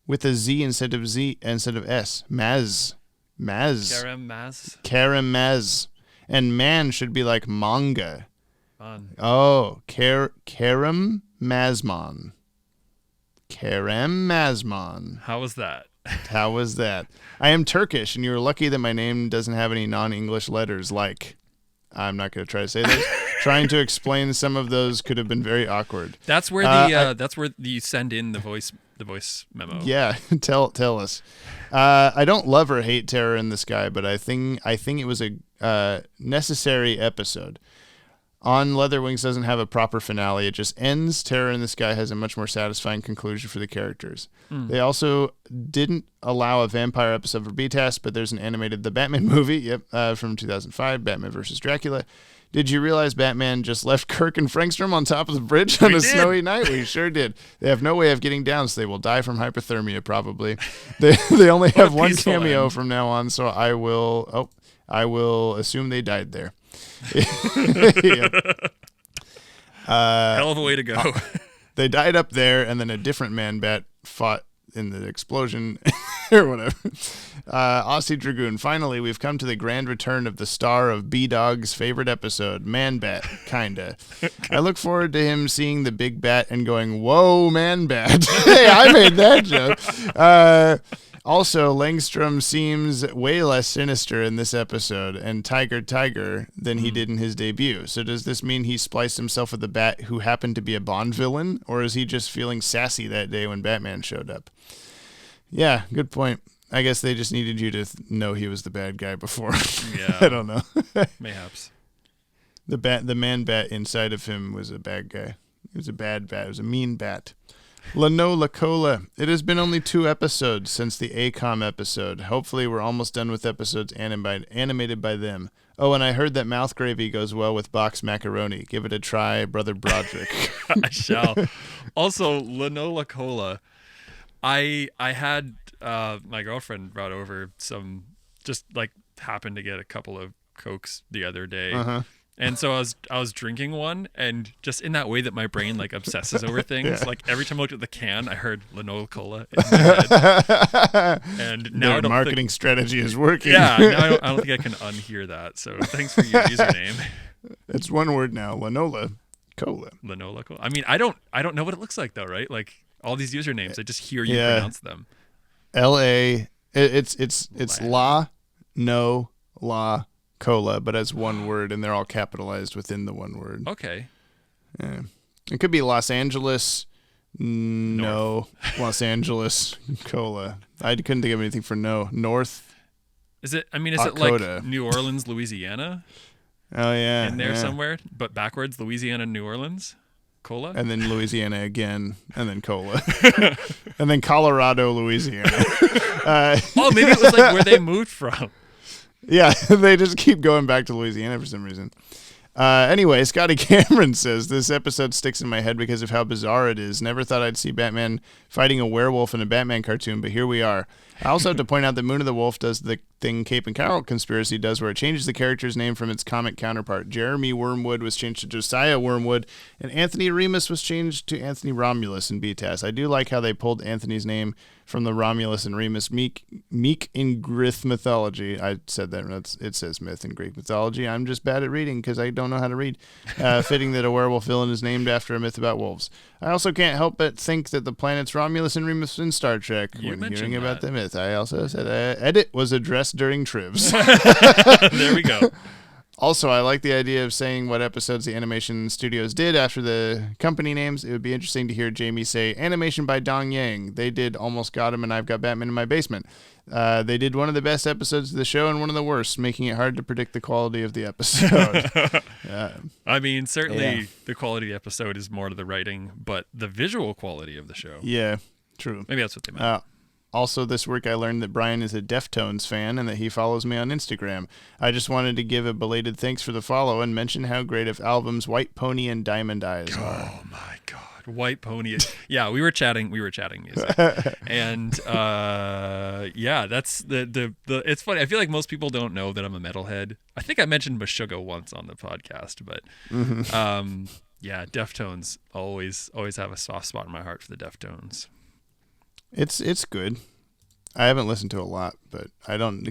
With a Z instead of S. Maz. Karem Maz. Karem Maz. And man should be like manga. Fun. Oh, Karem Mazmon. Karem Mazmon. How was that? How was that? I am Turkish, and you're lucky that my name doesn't have any non-English letters like... I'm not going to try to say this. Trying to explain some of those could have been very awkward. That's where that's where you send in the voice memo. Yeah, tell us. I don't love or hate Terror in the Sky, but I think it was a necessary episode. On Leatherwings doesn't have a proper finale. It just ends. Terror in the Sky has a much more satisfying conclusion for the characters. They also didn't allow a vampire episode for BTAS, but there's an animated The Batman movie, from 2005, Batman vs. Dracula. Did you realize Batman just left Kirk and Frankstrom on top of the bridge on a snowy night? We sure did. They have no way of getting down, so they will die from hypothermia, probably. They only have one cameo from now on, so I will assume they died there. Hell of a way to go. They died up there, and then a different Man-Bat fought in the explosion or whatever. Aussie Dragoon. Finally, we've come to the grand return of the star of B-Dog's favorite episode, Man-Bat, kinda. I look forward to him seeing the big bat and going, whoa, Man-Bat. Hey, I made that joke. Also, Langstrom seems way less sinister in this episode and Tiger than he did in his debut. So does this mean he spliced himself with a bat who happened to be a Bond villain? Or is he just feeling sassy that day when Batman showed up? Yeah, good point. I guess they just needed you to know he was the bad guy before. Yeah. I don't know. Mayhaps. The Man-Bat inside of him was a bad guy. It was a bad bat. It was a mean bat. Lanola Cola. It has been only 2 episodes since the ACOM episode. Hopefully we're almost done with episodes animated by them. Oh, and I heard that mouth gravy goes well with box macaroni. Give it a try, Brother Broderick. I shall. Also, Lanola Cola. I had my girlfriend brought over some, just like happened to get a couple of Cokes the other day. Uh-huh. And so I was drinking one, and just in that way that my brain like obsesses over things, Yeah. like every time I looked at the can, I heard Lanola Cola in my head. And now Their I don't marketing strategy is working. Yeah, now I don't think I can unhear that. So thanks for your username. It's one word now. Lanola Cola. Lanola Cola. I mean, I don't know what it looks like though, right? Like all these usernames, I just hear you Yeah. pronounce them. L-A. It's La Cola, but as one word, and they're all capitalized within the one word. Okay. Yeah. It could be Los Angeles. No. Los Angeles Cola. I couldn't think of anything for no. North. Is it Dakota. like New Orleans, Louisiana? Oh, yeah. In there yeah. somewhere, but backwards, Louisiana, New Orleans? Cola? And then Louisiana again, and then Cola. And then Colorado, Louisiana. Oh, maybe it was like where they moved from. Yeah, they just keep going back to Louisiana for some reason. Anyway, Scotty Cameron says, this episode sticks in my head because of how bizarre it is. Never thought I'd see Batman fighting a werewolf in a Batman cartoon, but here we are. I also have to point out that Moon of the Wolf does the thing Cape and Carol Conspiracy does, where it changes the character's name from its comic counterpart. Jeremy Wormwood was changed to Josiah Wormwood, and Anthony Remus was changed to Anthony Romulus in BTAS. I do like how they pulled Anthony's name from the Romulus and Remus meek in Greek mythology. I said that. It says myth in Greek mythology. I'm just bad at reading because I don't know how to read. Fitting that a werewolf villain is named after a myth about wolves. I also can't help but think that the planets Romulus and Remus in Star Trek when hearing about the myth. I also said edit was addressed during Trivs. There we go. Also, I like the idea of saying what episodes the animation studios did after the company names. It would be interesting to hear Jamie say, animation by Dong Yang. They did Almost Got Him and I've Got Batman in My Basement. They did one of the best episodes of the show and one of the worst, making it hard to predict the quality of the episode. I mean, certainly the quality of the episode is more to the writing, but the visual quality of the show. Yeah, true. Maybe that's what they meant. Also, this week I learned that Brian is a Deftones fan and that he follows me on Instagram. I just wanted to give a belated thanks for the follow and mention how great of albums White Pony and Diamond Eyes are. Oh my God. White Pony. Yeah, we were chatting music. And that's the it's funny. I feel like most people don't know that I'm a metalhead. I think I mentioned Meshuggah once on the podcast, but Deftones always have a soft spot in my heart for the Deftones. It's good. I haven't listened to a lot, but I don't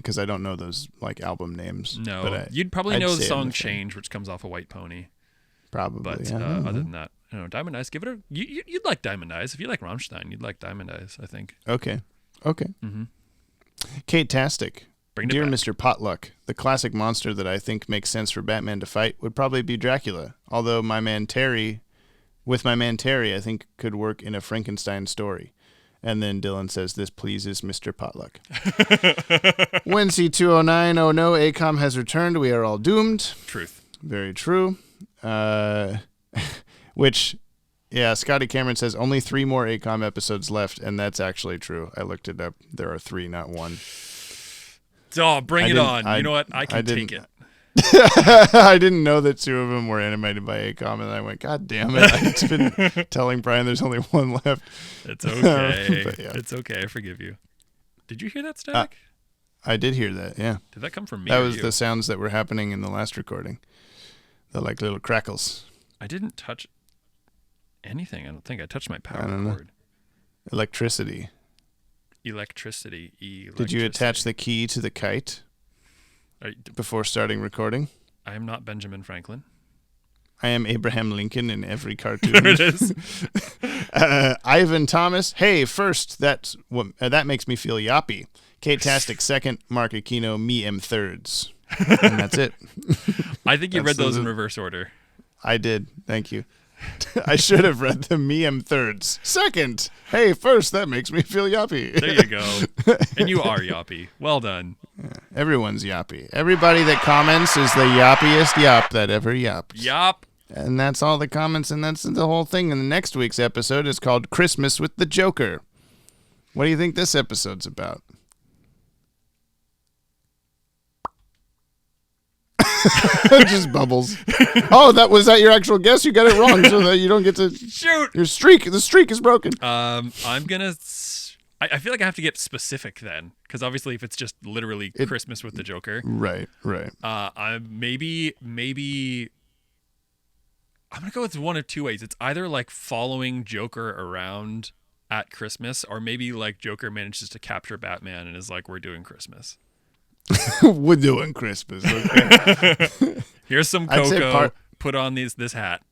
know those like album names. No, but you'd probably know the song "Change," which comes off of White Pony. Probably, but other than that, I don't know. Diamond Eyes, give it a. You'd like Diamond Eyes if you like Rammstein. You'd like Diamond Eyes, I think. Okay. Mm-hmm. Kate Tastic. Dear back. Mr. Potluck, the classic monster that I think makes sense for Batman to fight would probably be Dracula. Although my man Terry, I think could work in a Frankenstein story. And then Dylan says, this pleases Mr. Potluck. Wency 209, oh no, ACOM has returned. We are all doomed. Truth. Very true. Which, Scotty Cameron says only 3 more ACOM episodes left, and that's actually true. I looked it up. There are 3, not 1. Oh, bring it on. You know what? I can take it. I didn't know that 2 of them were animated by ACOM, and I went, God damn it. I've been telling Brian there's only 1 left. It's okay. It's okay. I forgive you. Did you hear that static? I did hear that, yeah. Did that come from me? That was the sounds that were happening in the last recording. The like little crackles. I didn't touch anything. I don't think I touched my power cord. Electricity. Did you attach the key to the kite before starting recording? I am not Benjamin Franklin. I am Abraham Lincoln in every cartoon. There it is. Ivan Thomas. Hey, first, that makes me feel yappy. Kate Tastic, second. Mark Aquino, me am thirds. And that's it. I think you read those in reverse order. I did. Thank you. I should have read the me am thirds. Second. Hey, first, that makes me feel yappy. There you go. And you are yappy. Well done. Everyone's yappy. Everybody that comments is the yappiest yap that ever yapped. Yop. And that's all the comments, and that's the whole thing. And the next week's episode is called Christmas with the Joker. What do you think this episode's about? Just bubbles. Oh, was that your actual guess? You got it wrong, so that you don't get to shoot. The streak is broken. I'm gonna. I feel like I have to get specific then, because obviously, if it's just literally Christmas with the Joker, right. Maybe I'm gonna go with one of 2 ways. It's either like following Joker around at Christmas, or maybe like Joker manages to capture Batman and is like, "We're doing Christmas." We're doing Christmas. Okay. Here's some cocoa. Put on this hat.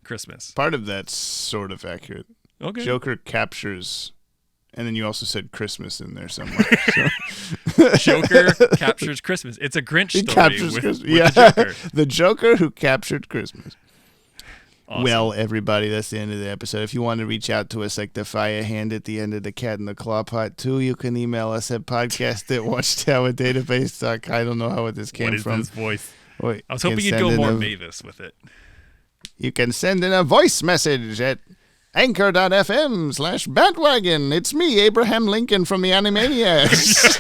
Christmas. Part of that's sort of accurate. Okay. Joker captures, and then you also said Christmas in there somewhere. Joker captures Christmas. It's a Grinch story. Captures with Christmas. the Joker. The Joker who captured Christmas. Awesome. Well, everybody, that's the end of the episode. If you want to reach out to us like the fire hand at the end of the Cat in the Claw Pot 2, you can email us at podcast@watchtowerdatabase.com. I don't know how this came from. What is this voice? Wait, I was hoping you'd go more Mavis with it. You can send in a voice message at anchor.fm/Bat-Wagon. It's me, Abraham Lincoln from the Animaniacs.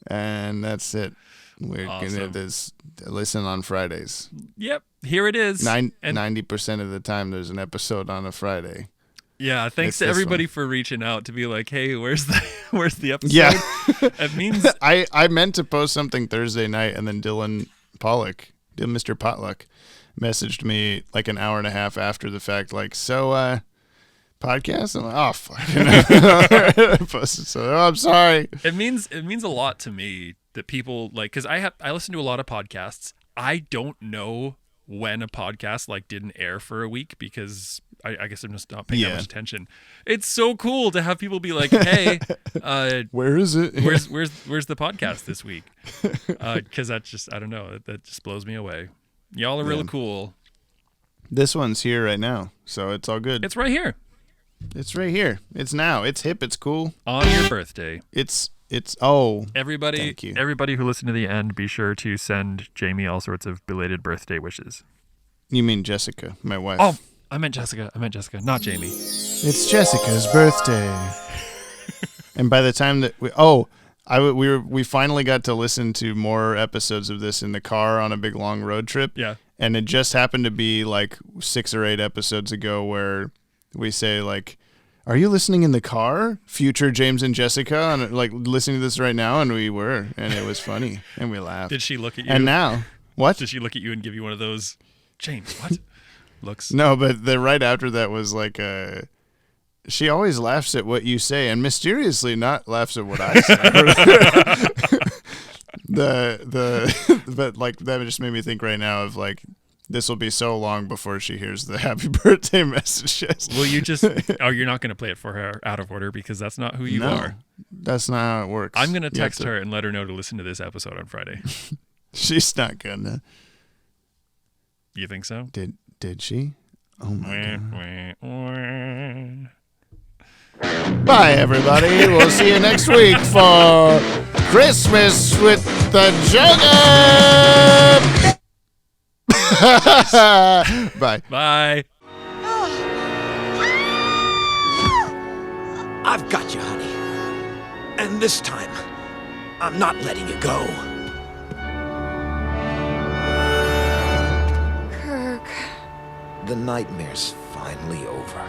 And that's it. We're going to listen on Fridays. Yep, here it is. 90% of the time there's an episode on a Friday. Yeah, thanks to everybody for reaching out to be like, hey, where's the episode? Yeah. It means I meant to post something Thursday night, and then Mr. Potluck, messaged me like an hour and a half after the fact, like, so podcast? I'm like, oh fuck. So I'm sorry. It means a lot to me that people like, because I listen to a lot of podcasts. I don't know when a podcast like didn't air for a week because I guess I'm just not paying that much attention. It's so cool to have people be like, hey, where is it? Where's the podcast this week? Because that just, I don't know, that just blows me away. Y'all are really cool. This one's here right now, so it's all good. It's right here. It's right here. It's now. It's hip. It's cool. On your birthday. It's Thank you. Everybody who listened to the end, be sure to send Jamie all sorts of belated birthday wishes. You mean Jessica, my wife? Oh, I meant Jessica, not Jamie. It's Jessica's birthday. And by the time that we finally got to listen to more episodes of this in the car on a big long road trip. Yeah. And it just happened to be like 6 or 8 episodes ago where we say like, "Are you listening in the car, future James and Jessica?" And like listening to this right now, and we were, and it was funny, and we laughed. Did she look at you? And now, what? Did she look at you and give you one of those, James? What? Looks. No, but the right after that was like she always laughs at what you say, and mysteriously not laughs at what I say. But like that just made me think right now of like this will be so long before she hears the happy birthday messages. Will you just? Oh, you're not going to play it for her out of order because that's not who you are. That's not how it works. I'm going to text her and let her know to listen to this episode on Friday. She's not gonna. You think so? Did she? Oh my God. God. Bye, everybody. We'll see you next week for Christmas with the Jugger. Bye. Bye. I've got you, honey. And this time, I'm not letting you go. Kirk. The nightmare's finally over.